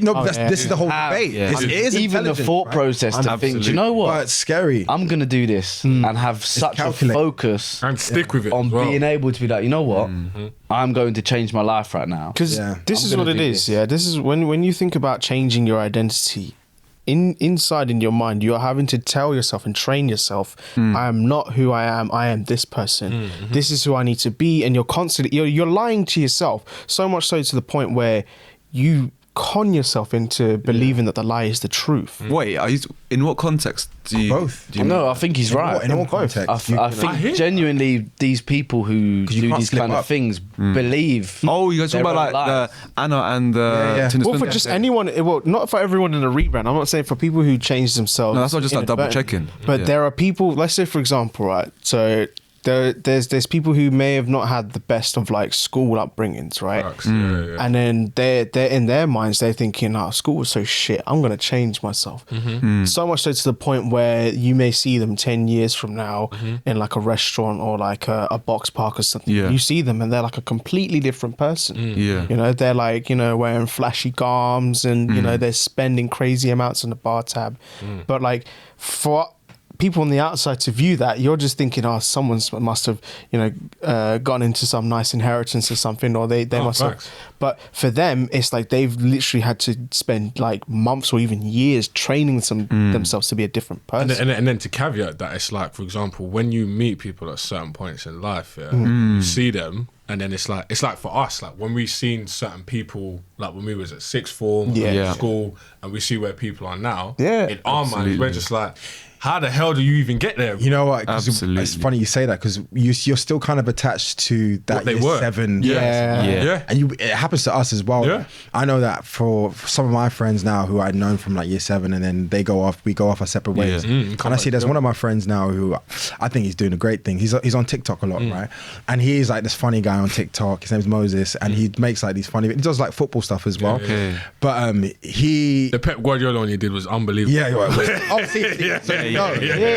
is the whole debate. Yeah. It is Even the intelligent, thought right? process to think, do you know what? But it's scary. I'm going to do this and have such a calculated. focus And stick with it on as well. being able to be like, you know what? I'm going to change my life right now. Because Yeah. this I'm is gonna what it do is. this. Yeah, this is when you think about changing your identity. Inside in your mind, you're having to tell yourself and train yourself. I am not who I am. I am this person. This is who I need to be. And you're constantly you're lying to yourself. So much so to the point where you con yourself into believing that the lie is the truth. Wait, are you? In what context do you? Both. Do you No, I think he's right. In all context. I think genuinely these people who you do can't these slip kind of up. things believe. Oh, you guys talking their about like own lies. the Anna and the Yeah. Tinder Well, for Swindler? just anyone, well, not for everyone in a rebrand. I'm not saying for people who change themselves. No, that's not just like double inadvertently. checking. But Yeah. there are people. Let's say, for example, right? So there's people who may have not had the best of like school upbringings, right? Facts, yeah. And then they're in their minds they're thinking, "Oh, school was so shit. I'm gonna change myself." So much so to the point where you may see them 10 years from now in like a restaurant or like a box park or something. Yeah. You see them and they're like a completely different person. Yeah. You know, they're like, you know, wearing flashy garms and you know they're spending crazy amounts on the bar tab. But like for people on the outside to view that, you're just thinking, oh, someone must have, you know, gone into some nice inheritance or something, or they must have. Facts. But for them, it's like they've literally had to spend like months or even years training themselves to be a different person. And then to caveat that, it's like, for example, when you meet people at certain points in life, you see them, and then it's like for us, like when we seen certain people, like when we was at sixth form, Yeah. school, and we see where people are now, Yeah. in our minds, we're just like, how the hell do you even get there? You know what? 'Cause Absolutely. It's funny you say that because you're still kind of attached to that What they year were. 7. Yeah. Yeah. And it happens to us as well. Yeah. I know that for some of my friends now who I'd known from like year 7, and then we go off our separate ways. Yeah. And I see there's one of my friends now who I think he's doing a great thing. He's on TikTok a lot, right? And he's like this funny guy on TikTok. His name's Moses, and he makes like these funny. He does like football stuff as well. Okay. But he. The Pep Guardiola one you did was unbelievable. Yeah, oh, see,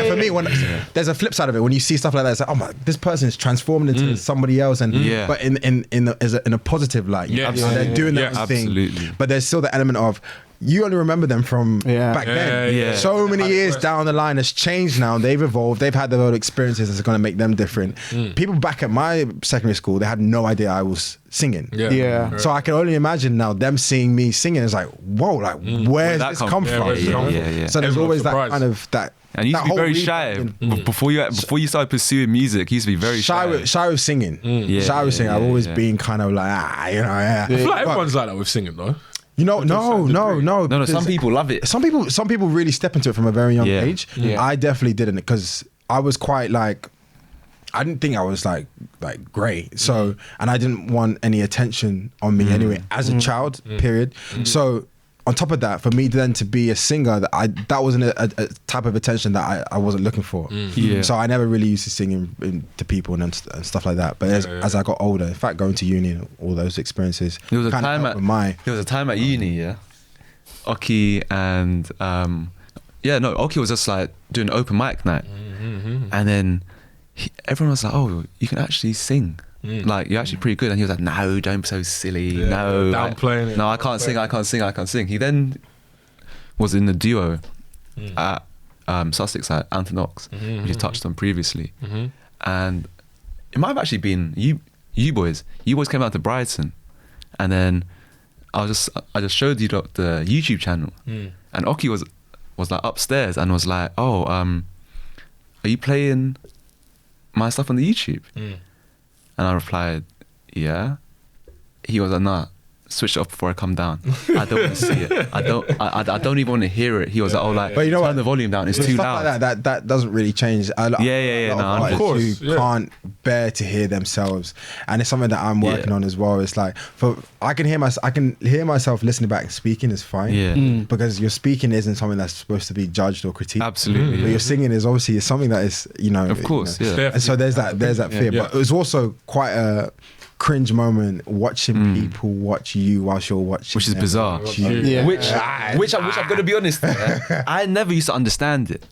for me, when there's a flip side of it, when you see stuff like that, it's like, oh my, this person is transforming into somebody else, and Yeah. but in a positive light. Yeah. And they're doing that Yeah, thing. absolutely. But there's still the element of you only remember them from back then. Yeah. So many years down the line, it's changed now. They've evolved. They've had their own experiences that's going to make them different. People back at my secondary school, they had no idea I was singing. Yeah. So I can only imagine now them seeing me singing. It's like, whoa, like where's that this come come from? from? where's it come from? Yeah. So there's Everyone's always that surprised. kind of that. And you used that to be whole very shy rebranding. before you started pursuing music. You used to be very shy. Shy with singing. Yeah, Shy with singing. I've always yeah. been kind of like, I feel like But, everyone's like that with singing, though. you know, no. No, some because people love it. Some people really step into it from a very young Yeah. age. Yeah. I definitely didn't, because I was quite like, I didn't think I was like great. So, and I didn't want any attention on me anyway as a child. Period. So, on top of that, for me then to be a singer, that wasn't a type of attention that I wasn't looking for. Yeah. So I never really used to sing to people and stuff like that. But as I got older, in fact, going to uni and all those experiences, There was a kinda time helped with there was a time at uni, yeah. Oki and Oki was just like doing an open mic night, and then everyone was like, "Oh, you can actually sing." Like, you're actually pretty good. And he was like, no, don't be so silly. No, like, downplaying it. no, I can't sing. He then was in the duo at Sussex at Anthony-Knox, which you touched on previously. And it might have actually been you boys. You boys came out to Brighton, and then I just showed you the YouTube channel, and Oki was like upstairs and was like, "Oh, are you playing my stuff on the YouTube?" And I replied, "Yeah." He was like, "Nah, switch it off before I come down. I don't want to see it. I don't even want to hear it. He was like, oh, like, But you know turn what? the volume down. It's too Stuff loud. like that doesn't really change. Yeah. No, of course, who can't bear to hear themselves, and it's something that I'm working on as well. It's like, I can hear myself listening back and speaking is fine. Yeah. Because your speaking isn't something that's supposed to be judged or critiqued. Absolutely. But your singing is obviously something that is, Of course, yeah. And so there's that fear, but it was also quite a cringe moment watching people watch you whilst you're watching, Which is them bizarre. watch you. Yeah. Which I'm going to be honest, I never used to understand it.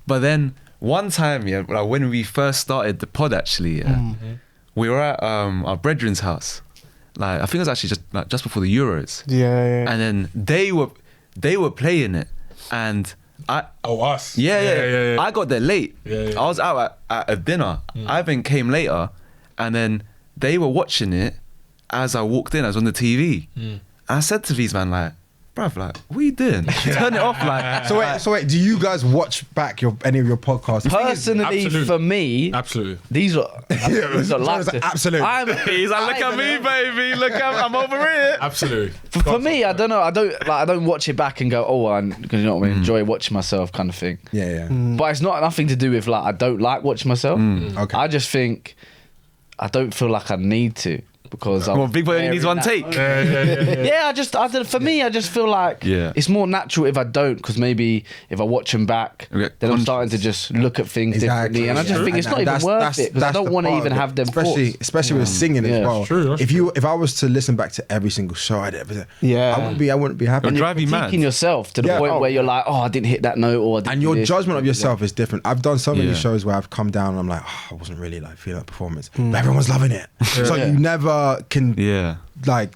But then one time, like when we first started the pod, actually, we were at our brethren's house. Like I think it was actually just before the Euros. Yeah. And then they were playing it, and us. Yeah. I got there late. Yeah. I was out at a dinner. Ivan came later, and then they were watching it as I walked in. I was on the TV. And I said to these man, like, bruv, like, what are you doing? Turn it off, like. So wait, do you guys watch back any of your podcasts? Personally, Absolutely. for me, absolutely. these are like absolutely. He's like, look at me, baby. Look, I'm over here. Absolutely. For me, I don't know. I don't watch it back and go, oh, because you know what I mean, enjoy watching myself, kind of thing. Yeah. But it's not nothing to do with like I don't like watching myself. Okay. I just think I don't feel like I need to because Well, Big Boy only needs one take. Yeah, for me, I just feel like it's more natural if I don't, because maybe if I watch them back, then I'm starting to just look at things differently, and I just think it's not even worth it because I don't want to even have them especially with singing as well. True, If I was to listen back to every single show I did, I wouldn't be happy. It'll drive you mad. critiquing yourself to the point where you're like, oh, I didn't hit that note, or I didn't And your do this. judgment of yourself is different. I've done so many shows where I've come down and I'm like, oh, I wasn't really like feeling that performance, but everyone's loving it. So you never can like.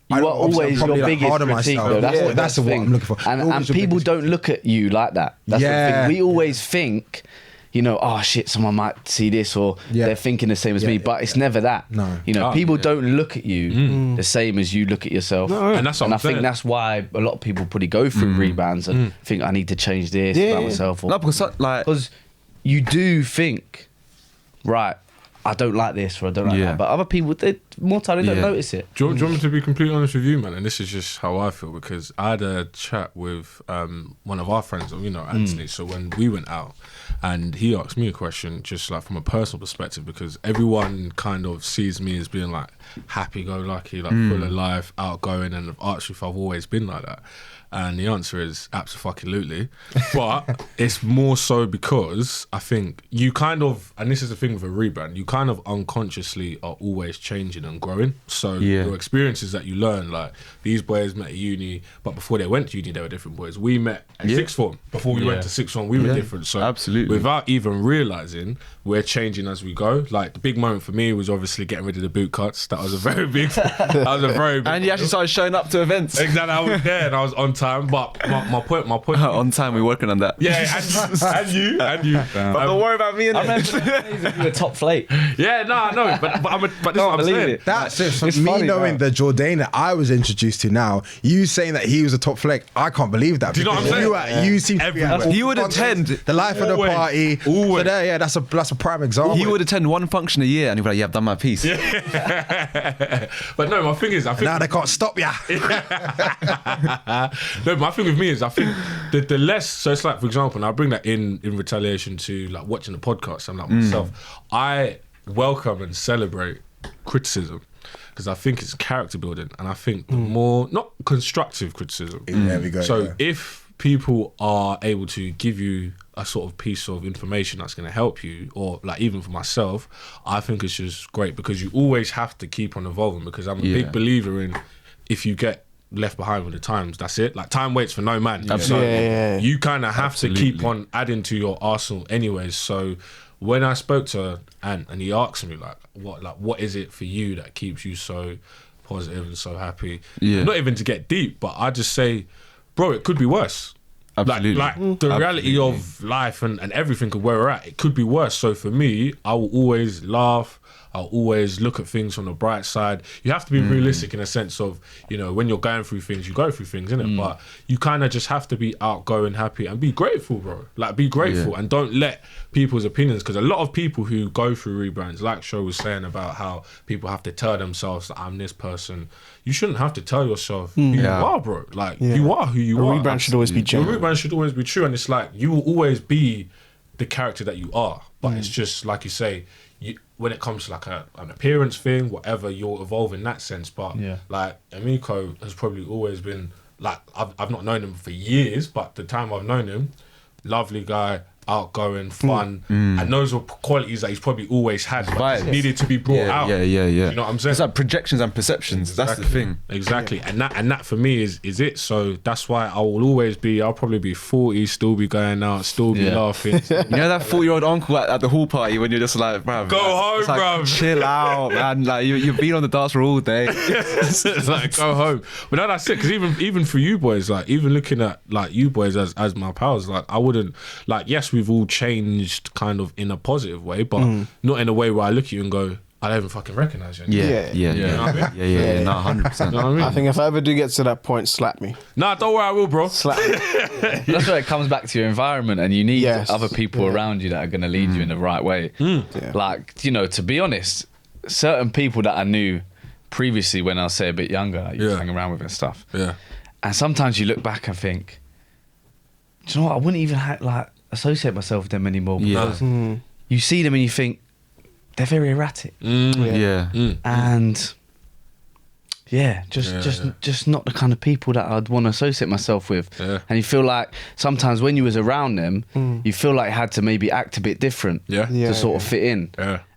You are always your biggest critique, though. That's what thing. I'm looking for. And people don't look at you like that. That's the thing. We always think, you know, oh shit, someone might see this, or they're thinking the same as me, but it's never that. No. You know, people don't look at you the same as you look at yourself. And that's what and I'm I think saying. that's why a lot of people probably go through rebounds and think I need to change this about myself. No, because you do think, right, I don't like this or I don't like that. But other people, more time, they don't notice it. Do you want me to be completely honest with you, man? And this is just how I feel, because I had a chat with one of our friends, Anthony. So when we went out, and he asked me a question, just like from a personal perspective, because everyone kind of sees me as being like happy-go-lucky, like full of life, outgoing, and I've asked if I've always been like that. And the answer is absolutely. But it's more so because I think you kind of, and this is the thing with a rebrand, you kind of unconsciously are always changing and growing. So your experiences that you learn, like these boys met at uni, but before they went to uni, they were different boys. We met at sixth form. Before we went to sixth form, we were different. So without even realising, we're changing as we go. Like the big moment for me was obviously getting rid of the boot cuts. That was a very big and you actually started showing up to events. Exactly, I was there and I was on time. But my point. On time, we're working on that. Yeah, and you. But don't worry about me. I remember you were top flake. Yeah, no, but this is what I'm saying. That's it. For me knowing the Jordan that I was introduced to now, you saying that he was a top flake, I can't believe that. Do you know what I'm saying? You seem to be He would attend the life of the party. Always. So that's a prime example. He would attend one function a year and he'd be like, yeah, I've done my piece. But no, my thing is, I think now they can't stop ya. No, my thing with me is I think the less, so it's like, for example, and I bring that in retaliation to like watching the podcast. I'm like myself, I welcome and celebrate criticism because I think it's character building, and I think more not constructive criticism. There we go. So if people are able to give you a sort of piece of information that's going to help you, or like even for myself, I think it's just great because you always have to keep on evolving, because I'm a big believer in if you get left behind with the times, that's it. Like time waits for no man. So you kind of have to keep on adding to your arsenal anyways. So when I spoke to Ant and he asked me like what is it for you that keeps you so positive and so happy? Not even to get deep, but I just say, bro, it could be worse. Absolutely. Like the reality of life and everything of where we're at, it could be worse. So for me, I will always laugh. I'll always look at things from the bright side. You have to be realistic in a sense of, you know, when you're going through things, you go through things, innit? But you kind of just have to be outgoing, happy, and be grateful, bro. Like, be grateful and don't let people's opinions, because a lot of people who go through rebrands, like Sho was saying about how people have to tell themselves that I'm this person. You shouldn't have to tell yourself who you are, bro. Like, you are who you are. A rebrand should always be genuine. Your rebrand should always be true, and it's like, you will always be the character that you are. But it's just, like you say, when it comes to like an appearance thing, whatever, you'll evolve in that sense. But like Emiko has probably always been like, I've not known him for years, but the time I've known him, lovely guy, outgoing, fun, and those are qualities that he's probably always had, but needed to be brought out. Yeah. You know what I'm saying? It's like projections and perceptions. That's the thing. Exactly. And that for me is it. So that's why I'll probably be 40, still be going out, still be laughing. You know that 40-year-old uncle at the hall party when you're just like, bruv, Go home, like, bruv. chill out, man. Like you've been on the dance floor all day. It's like, go home. But no, that's it. Because even for you boys, like, even looking at like you boys as my pals, like, I wouldn't, like, yes, we've all changed kind of in a positive way, but not in a way where I look at you and go, I don't even fucking recognise you anymore. Yeah. You know what I mean? No, 100%. You know what I mean? I think if I ever do get to that point, slap me. Nah, don't worry, I will, bro. Slap me. That's where it comes back to your environment, and you need Yes. other people around you that are going to lead you in the right way. Like, you know, to be honest, certain people that I knew previously when I was, say, a bit younger, I used to hang around with and stuff. Yeah. And sometimes you look back and think, do you know what? I wouldn't even associate myself with them anymore, because you see them and you think they're very erratic. And just not the kind of people that I'd want to associate myself with. And you feel like sometimes when you was around them, you feel like you had to maybe act a bit different to sort of fit in.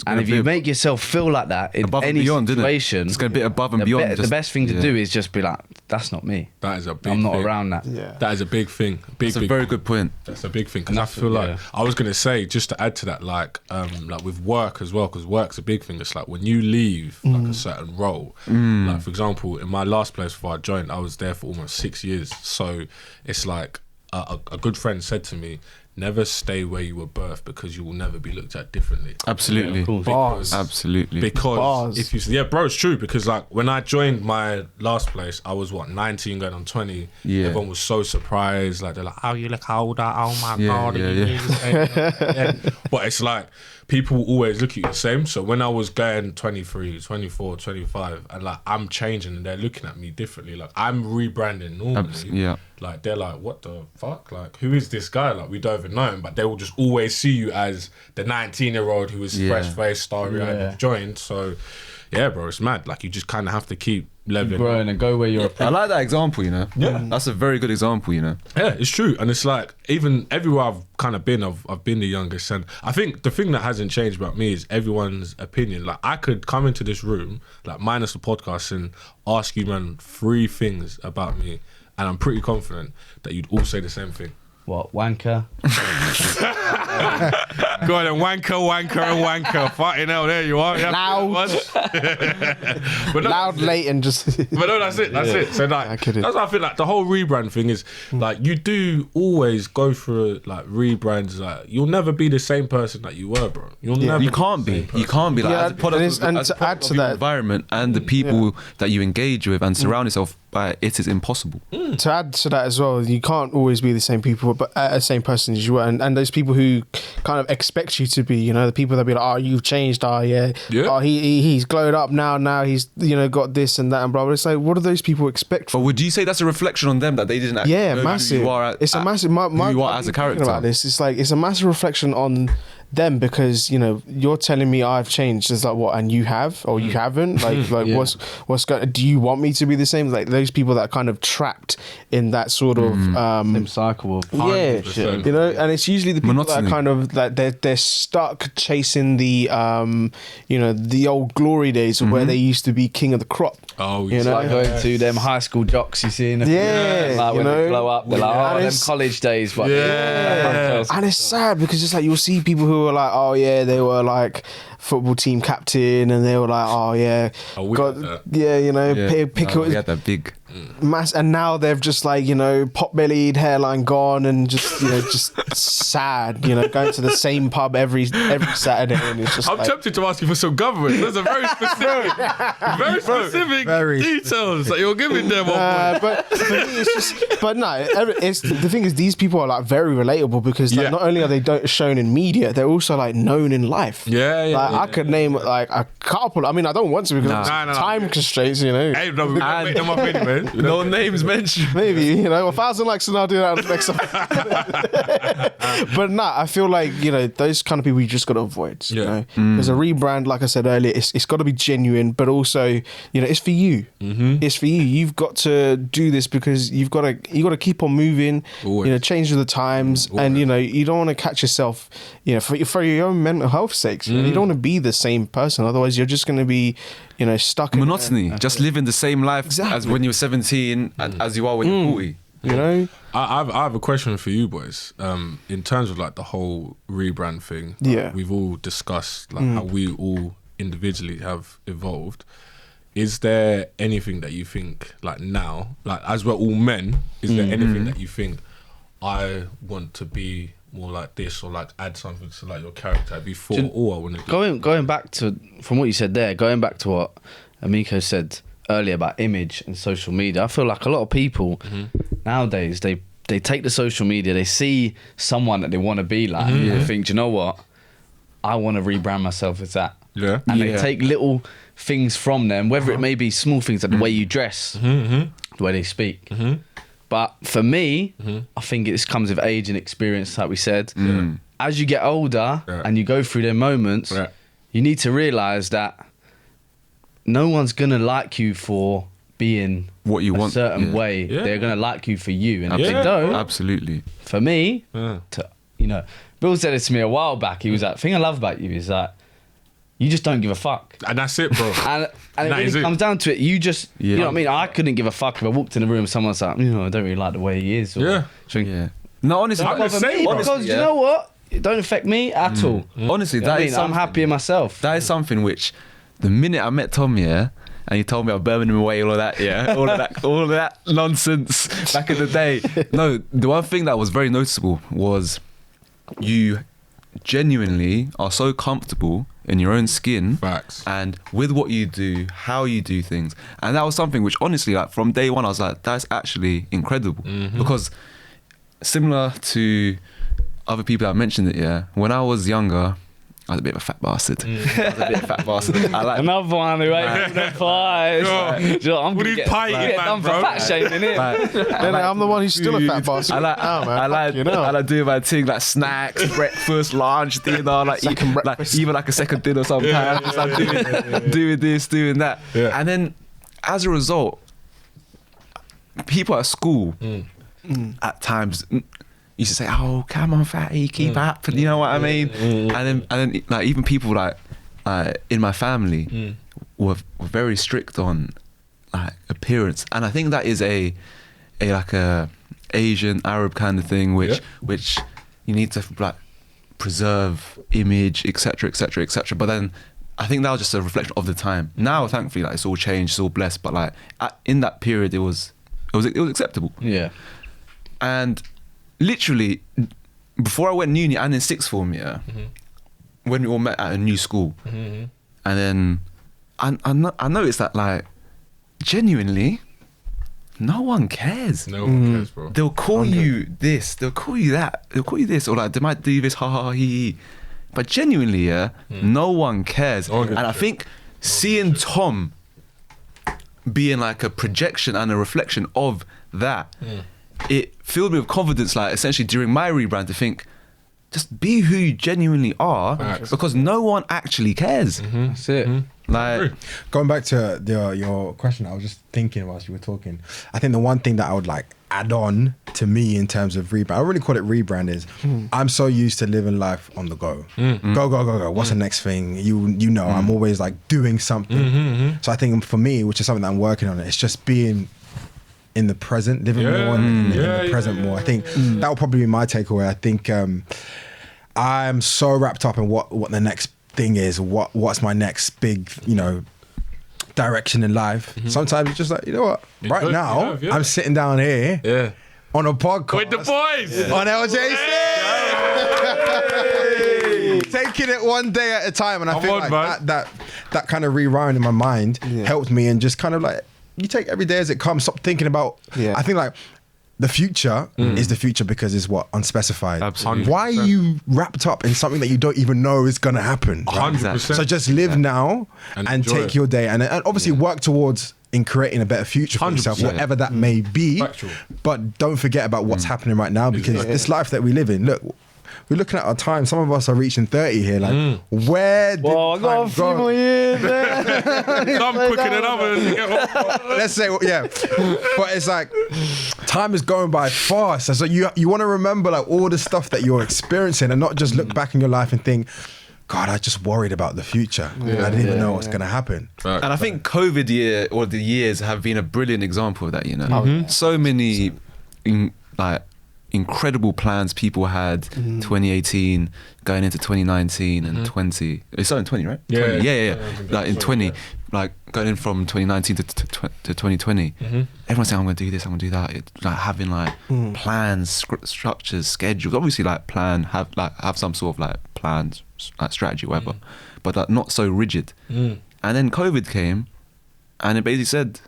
And if you make yourself feel like that in above and any beyond, situation, it's going to be above and beyond. The best thing to do is just be like, that's not me. That is a big I'm not thing. around that. That is a big thing. That's a very good point. That's a big thing, because I feel like I was gonna say, just to add to that, like with work as well, because work's a big thing. It's like when you leave like a certain role, like for example, in my last place before I joined, I was there for almost 6 years. So it's like a good friend said to me, never stay where you were birthed, because you will never be looked at differently. Absolutely. Bars. Absolutely. Because Bars. if you bro, it's true, because like when I joined my last place, I was 19 going on 20. Everyone was so surprised, like they're like, oh, you look older, oh my god. But it's like people will always look at you the same. So when I was going 23, 24, 25, and like I'm changing and they're looking at me differently, like I'm rebranding normally. Like they're like, what the fuck? Like, who is this guy? Like, we don't even know him, but they will just always see you as the 19-year-old who is fresh-faced, starry-eyed, and joined. So, yeah, bro, it's mad. Like, you just kind of have to keep leveling growing and go where you're. I like that example, you know. That's a very good example, you know. Yeah, it's true. And it's like, even everywhere I've kind of been, I've been the youngest. And I think the thing that hasn't changed about me is everyone's opinion. Like, I could come into this room, like minus the podcast, and ask you, man, 3 things about me, and I'm pretty confident that you'd all say the same thing. What, wanker? Go on, and wanker. Fucking hell, there you are. Loud. But no, Loud, late, and just... But no, that's it. So like, that's why I feel like the whole rebrand thing is like, you do always go through like rebrands. Like, you'll never be the same person that you were, bro. You'll never. You can't be. You can't be. Like, as a product and as a to product add to of your that, environment and the people that you engage with and surround yourself by, it is impossible. To add to that as well, you can't always be the same people, but the same person as you were, and those people who kind of expect you to be, you know, the people that be like, oh, you've changed, oh he's glowed up now he's, you know, got this and that and blah blah. It's like, what do those people expect? But would you say that's a reflection on them that they didn't actually know massive. who you are? It's a massive. Who you are as a character. About this, it's like, it's a massive reflection on them, because, you know, you're telling me I've changed. It's like, what, and you have, or you haven't? Like what's going? Do you want me to be the same? Like those people that are kind of trapped in that sort of Them cycle of you know, and it's usually the people that are kind of like they're stuck chasing the you know, the old glory days of where they used to be king of the crop. Oh, you know, like going to them high school jocks you see in the like when they blow up, they're like, oh, them college days, but and it's sad, because it's like you'll see people who are like, oh yeah, they were like football team captain, and they were like, oh yeah, you know, pick. We had that big and now they've just like, you know, pot-bellied, hairline gone, and just, you know, just sad, you know, going to the same pub every Saturday, and it's just I'm tempted to ask you for some government. Those are very specific details that you're giving them. But for me, it's just, but no, it's the thing is, these people are like very relatable because like, not only are they shown in media, they're also like known in life. I could name like a couple. I mean, I don't want to because time constraints, you know. Hey, no, make them up anyway. No names mentioned. Maybe, you know, 1,000 likes and I'll do that on the next one. But nah, I feel like, you know, those kind of people you just got to avoid. You know, there's a rebrand, like I said earlier, it's got to be genuine, but also, you know, it's for you. It's for you. You've got to do this because you got to keep on moving. Always. You know, change with the times, and you know, you don't want to catch yourself. You know, for your own mental health sakes, you know, you don't want to be the same person. Otherwise, you're just going to be, you know, stuck monotony. Just living the same life as when you were 17 and as you are when you're 40. You know, I have a question for you boys. In terms of like the whole rebrand thing, we've all discussed like how we all individually have evolved. Is there anything that you think like now, like as we're all men, is there anything that you think I want to be more like this, or like add something to like your character before all I want to do? Going back to from what you said there, going back to what Emiko said earlier about image and social media, I feel like a lot of people nowadays they take the social media, they see someone that they want to be like, and they think, do you know what, I want to rebrand myself as that. And they take little things from them, whether it may be small things like the way you dress, the way they speak. But for me, I think it comes with age and experience, like we said. As you get older and you go through their moments, you need to realise that no one's going to like you for being what you want a certain way. They're going to like you for you. And if they don't, absolutely. For me, you know, Bill said it to me a while back. He was like, the thing I love about you is that you just don't give a fuck. And that's it, bro. and it really comes down to it. You just, you know what I mean? I couldn't give a fuck if I walked in the room and someone's like, you know, I don't really like the way he is. Or, No, honestly, don't bother me, because you know what? It don't affect me at all. Honestly, You know what I mean? I'm happy in myself. That is something which, the minute I met Tom, and he told me about Birmingham away, all of that, all of that nonsense back in the day. No, the one thing that was very noticeable was you genuinely are so comfortable in your own skin. Facts. And with what you do, how you do things. And that was something which honestly, like from day one, I was like, that's actually incredible. Because similar to other people that mentioned it, when I was younger, I was a bit of a fat bastard. I like another one who ain't the pies. I'm What are you piting, done for bro? fat shaming it. I'm the one who's still a fat bastard. I like doing my thing, like snacks, breakfast, lunch, dinner, like even like a second dinner sometimes. Just like doing this, doing that. And then as a result, people at school at times used to say, "Oh, come on, fatty, keep up." You know what I mean? And then, like even people like in my family were very strict on like appearance, and I think that is a Asian Arab kind of thing, which you need to like preserve image, etc., etc., etc. But then I think that was just a reflection of the time. Now, thankfully, like it's all changed, it's all blessed. But like in that period, it was acceptable. Yeah, and literally, before I went uni and in sixth form, when we all met at a new school, and then I noticed that like genuinely, no one cares. No one cares, bro. They'll call you this, they'll call you that, they'll call you this, or like they might do this, ha ha ha he. But genuinely, no one cares. And I think seeing Tom being like a projection and a reflection of that, it filled me with confidence, like essentially during my rebrand, to think, just be who you genuinely are, because no one actually cares. That's it. Like going back to your question, I was just thinking whilst you were talking. I think the one thing that I would like add on to me in terms of rebrand, I don't really call it rebrand, is I'm so used to living life on the go. Go. What's the next thing? You know, I'm always like doing something. So I think for me, which is something that I'm working on, it's just being in the present, living more in the present more. I think that will probably be my takeaway. I think I'm so wrapped up in what the next thing is, what's my next big, direction in life. Sometimes it's just like, you know what? Right now, I'm sitting down here on a podcast with the boys on LJC. Taking it one day at a time, and I feel like that kind of rewriting in my mind helped me, and just kind of like, you take every day as it comes. Stop thinking about. I think like the future is the future because it's what? Unspecified. Absolutely. Why are you wrapped up in something that you don't even know is gonna happen? 100%. So just live now and take it. your day, and obviously work towards in creating a better future for yourself, whatever that may be. Factual. But don't forget about what's happening right now, because this life that we live in, look, we're looking at our time. Some of us are reaching 30 here. Like, where did I got a few more years there. Some quicker than others. Let's say, yeah. But it's like, time is going by fast. So you want to remember like all the stuff that you're experiencing, and not just look back in your life and think, God, I just worried about the future. I didn't even know what's going to happen. And I think COVID year, or the years, have been a brilliant example of that, you know. So many incredible plans people had 2018 going into 2019 and 20. It started in 20, right? Yeah. Like in 20, like going in from 2019 to 2020. Everyone's saying, I'm going to do this, I'm going to do that. It's like having like plans, structures, schedules. Obviously, like have some sort of like plans, like strategy, whatever, but like not so rigid. And then COVID came, and it basically said,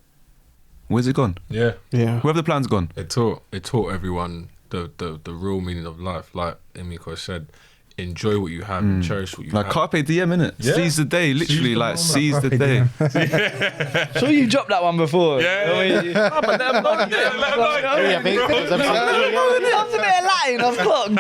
"Where's it gone? Yeah. Where have the plans gone?" It taught everyone the real meaning of life. Like Emiko said, enjoy what you have and cherish what you have. Like carpe diem, innit? Yeah. Seize the day, literally, like seize the day. Sure, you dropped that one before. But let them know. That's a bit of Latin, I've clocked.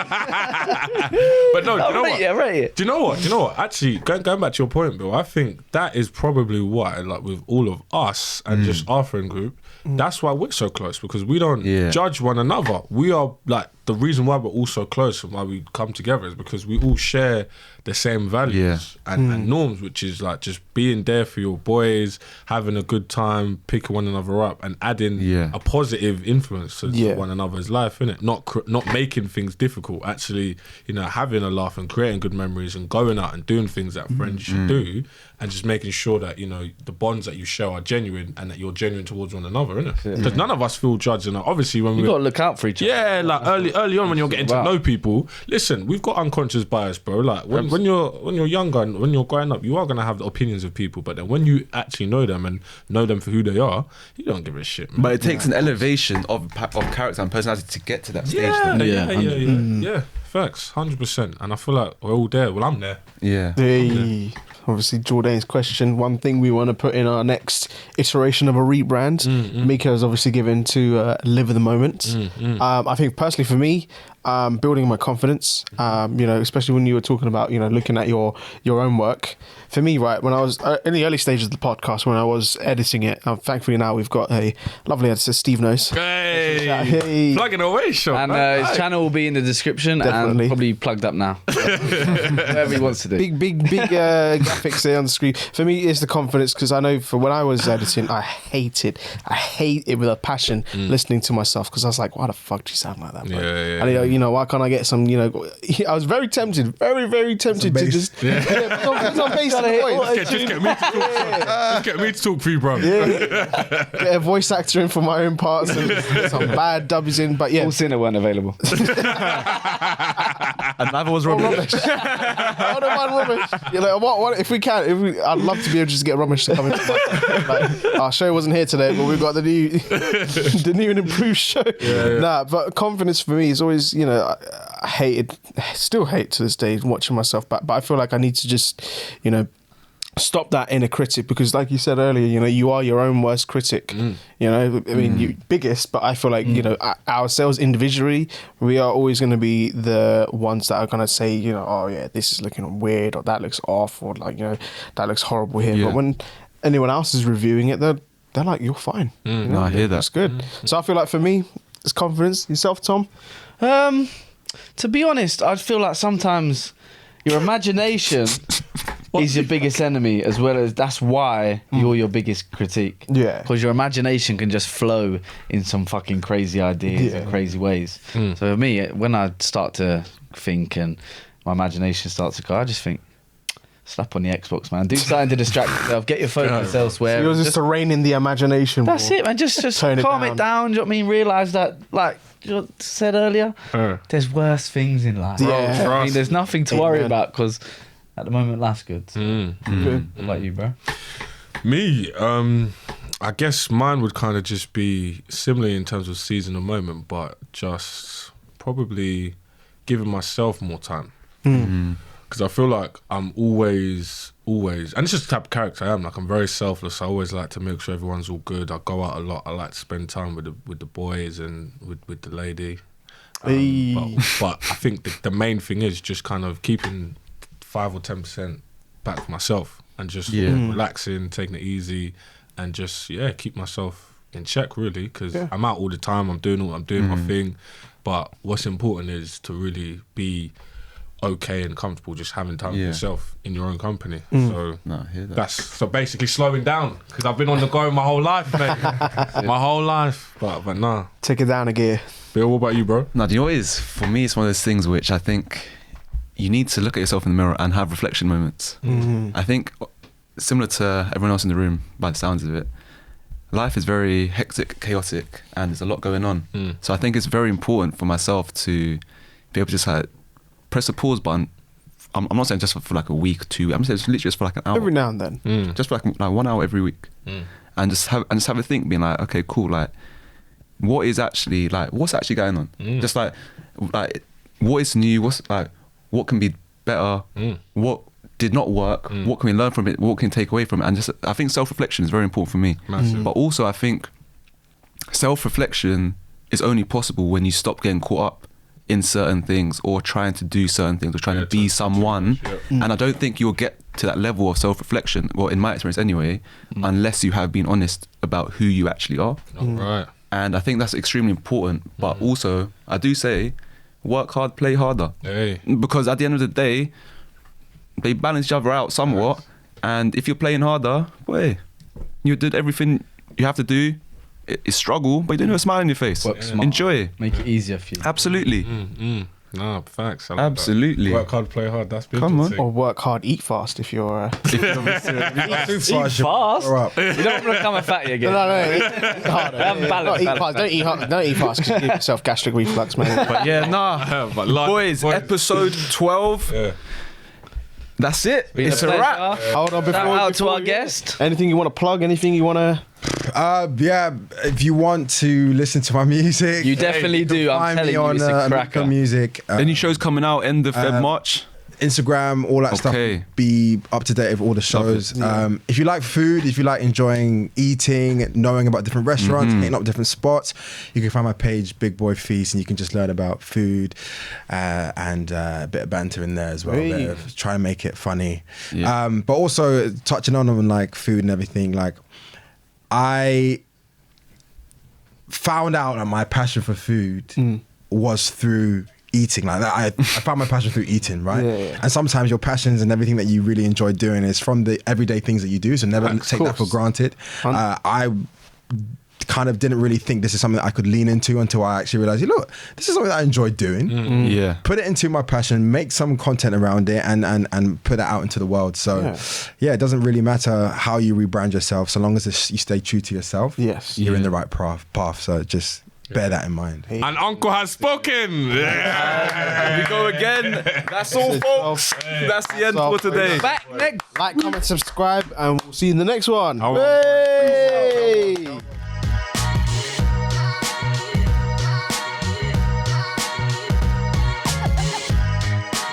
But no, do you know what? Rate it. Do you know what? Actually, going back to your point, Bill, I think that is probably why, like with all of us and just our friend group, that's why we're so close, because we don't judge one another. We are like, the reason why we're all so close and why we come together is because we all share the same values and norms, which is like just being there for your boys, having a good time, picking one another up, and adding a positive influence to one another's life, innit? Not making things difficult, actually, you know, having a laugh and creating good memories and going out and doing things that friends should do, and just making sure that, you know, the bonds that you share are genuine and that you're genuine towards one another, innit? Because none of us feel judged, and obviously when You got to look out for each other. yeah, like early on when you're getting to know people, listen, we've got unconscious bias, bro. Like when you're younger and when you're growing up, you are gonna have the opinions of people, but then when you actually know them and know them for who they are, you don't give a shit, man. But it takes an elevation of character and personality to get to that stage. Yeah, facts, 100%. And I feel like we're all there. Well, I'm there. Obviously, Jordane's question, one thing we want to put in our next iteration of a rebrand. Mika has obviously given to live in the moment. I think personally for me, building my confidence, you know, especially when you were talking about, you know, looking at your own work. For me, right, when I was in the early stages of the podcast, when I was editing it, thankfully now we've got a lovely editor, Steve Knows. Hey, plugging away, Sean. And his channel will be in the description. Definitely. And probably plugged up now. Whatever he wants to do. Big graphics there on the screen. For me, it's the confidence, because I know for when I was editing, I hate it with a passion listening to myself, because I was like, why the fuck do you sound like that, bro? And you know, why can't I get some, you know, I was very tempted to just put some bass on the voice. Just get me to talk. Just get me to talk for you, bro. Get a voice actor in for my own parts and some bad dubs in, but yeah. All Sinner weren't available. And neither was rubbish. I don't mind rubbish. You're like, what, if we can, I'd love to be able to just get rubbish to come into like, our show wasn't here today, but we've got the new and improved show. Nah, but confidence for me is always, you know, I still hate to this day watching myself back, but I feel like I need to just, you know, stop that inner critic, because like you said earlier, you know, you are your own worst critic. You know, I mean, you biggest, but I feel like, you know, ourselves individually, we are always going to be the ones that are going to say, you know, oh yeah, this is looking weird, or that looks off, or like, you know, that looks horrible here. But when anyone else is reviewing it, they're like, you're fine. You know, I hear that. That's good. So I feel like for me, it's confidence. Yourself, Tom? To be honest, I feel like sometimes your imagination is your biggest enemy, as well as that's why you're your biggest critique. Yeah. Because your imagination can just flow in some fucking crazy ideas and crazy ways. So for me, when I start to think and my imagination starts to go, I just think, slap on the Xbox, man. Do something to distract yourself. Get your focus elsewhere. Yours is to rein in the imagination. That's it, man. Just calm it down. Do you know what I mean? Realise that, like you said earlier, there's worse things in life. Yeah. I mean, there's nothing to worry about because at the moment, life's good. So. Good. What about you, bro? Me, I guess mine would kind of just be similar in terms of season and moment, but just probably giving myself more time. Because I feel like I'm always, and it's just the type of character I am. Like, I'm very selfless. I always like to make sure everyone's all good. I go out a lot. I like to spend time with the boys and with the lady. But I think the main thing is just kind of keeping 5 or 10% back for myself and just relaxing, taking it easy, and just keep myself in check, really. Because I'm out all the time. I'm doing my thing. But what's important is to really be okay and comfortable just having time for yourself in your own company. So I hear that. that's so basically slowing down, because I've been on the go my whole life, mate. My whole life. But nah. Take it down a gear. Bill, what about you, bro? No, do you know what it is? For me, it's one of those things which I think you need to look at yourself in the mirror and have reflection moments. I think, similar to everyone else in the room, by the sounds of it, life is very hectic, chaotic, and there's a lot going on. So I think it's very important for myself to be able to just like press the pause button. I'm not saying just for like a week or 2. I'm saying it's literally just for like an hour. Every now and then. Just for like 1 hour every week. And just have a think, being like, okay, cool, like what's actually going on? Just like what is new, what can be better, what did not work, what can we learn from it, what can we take away from it. And just, I think self-reflection is very important for me. But also I think self-reflection is only possible when you stop getting caught up in certain things or trying to do certain things or trying to be someone. And I don't think you'll get to that level of self-reflection, well, in my experience anyway, unless you have been honest about who you actually are. Right. And I think that's extremely important. But also, I do say, work hard, play harder. Hey. Because at the end of the day, they balance each other out somewhat. And if you're playing harder, boy, you did everything you have to do. It's struggle, but you don't have a smile on your face. Enjoy it. Make it easier for you. Absolutely. No, facts. I like Absolutely. that. Work hard, play hard. That's beautiful. Come on. Or work hard, eat fast if you're... Too Eat fast? You don't want to become a fatty again. No, eat harder. Balance, Eat fast. Don't eat fast because you give yourself gastric reflux, man. But yeah, nah. But like, Boys, episode 12. Yeah. That's it. It's a pleasure. wrap. Hold on, Shout out to before our we- guest. Anything you want to plug? Anything you want to... If you want to listen to my music, You definitely do. I'm find telling me you, on it's a cracker. Emiko Music. Any shows coming out end of Feb, March? Instagram, all that stuff. Okay. Be up to date with all the shows. If you like food, if you like enjoying eating, knowing about different restaurants, hitting up different spots, you can find my page, Big Boy Feast, and you can just learn about food and a bit of banter in there as well. Hey. Try and make it funny. Yeah. But also touching on like food and everything, like I found out that my passion for food was through eating. Like that, I found my passion through eating, right? Yeah. And sometimes your passions and everything that you really enjoy doing is from the everyday things that you do. So never take that for granted. I kind of didn't really think this is something that I could lean into until I actually realized, look, this is something that I enjoy doing. Yeah. Put it into my passion, make some content around it, and put it out into the world. So yeah, it doesn't really matter how you rebrand yourself, so long as you stay true to yourself. Yes. You're in the right path. So just bear that in mind. And Uncle has spoken. Here we go again. That's all, folks. That's the end for today. Back next. Like, comment, subscribe, and we'll see you in the next one. Oh. Hey!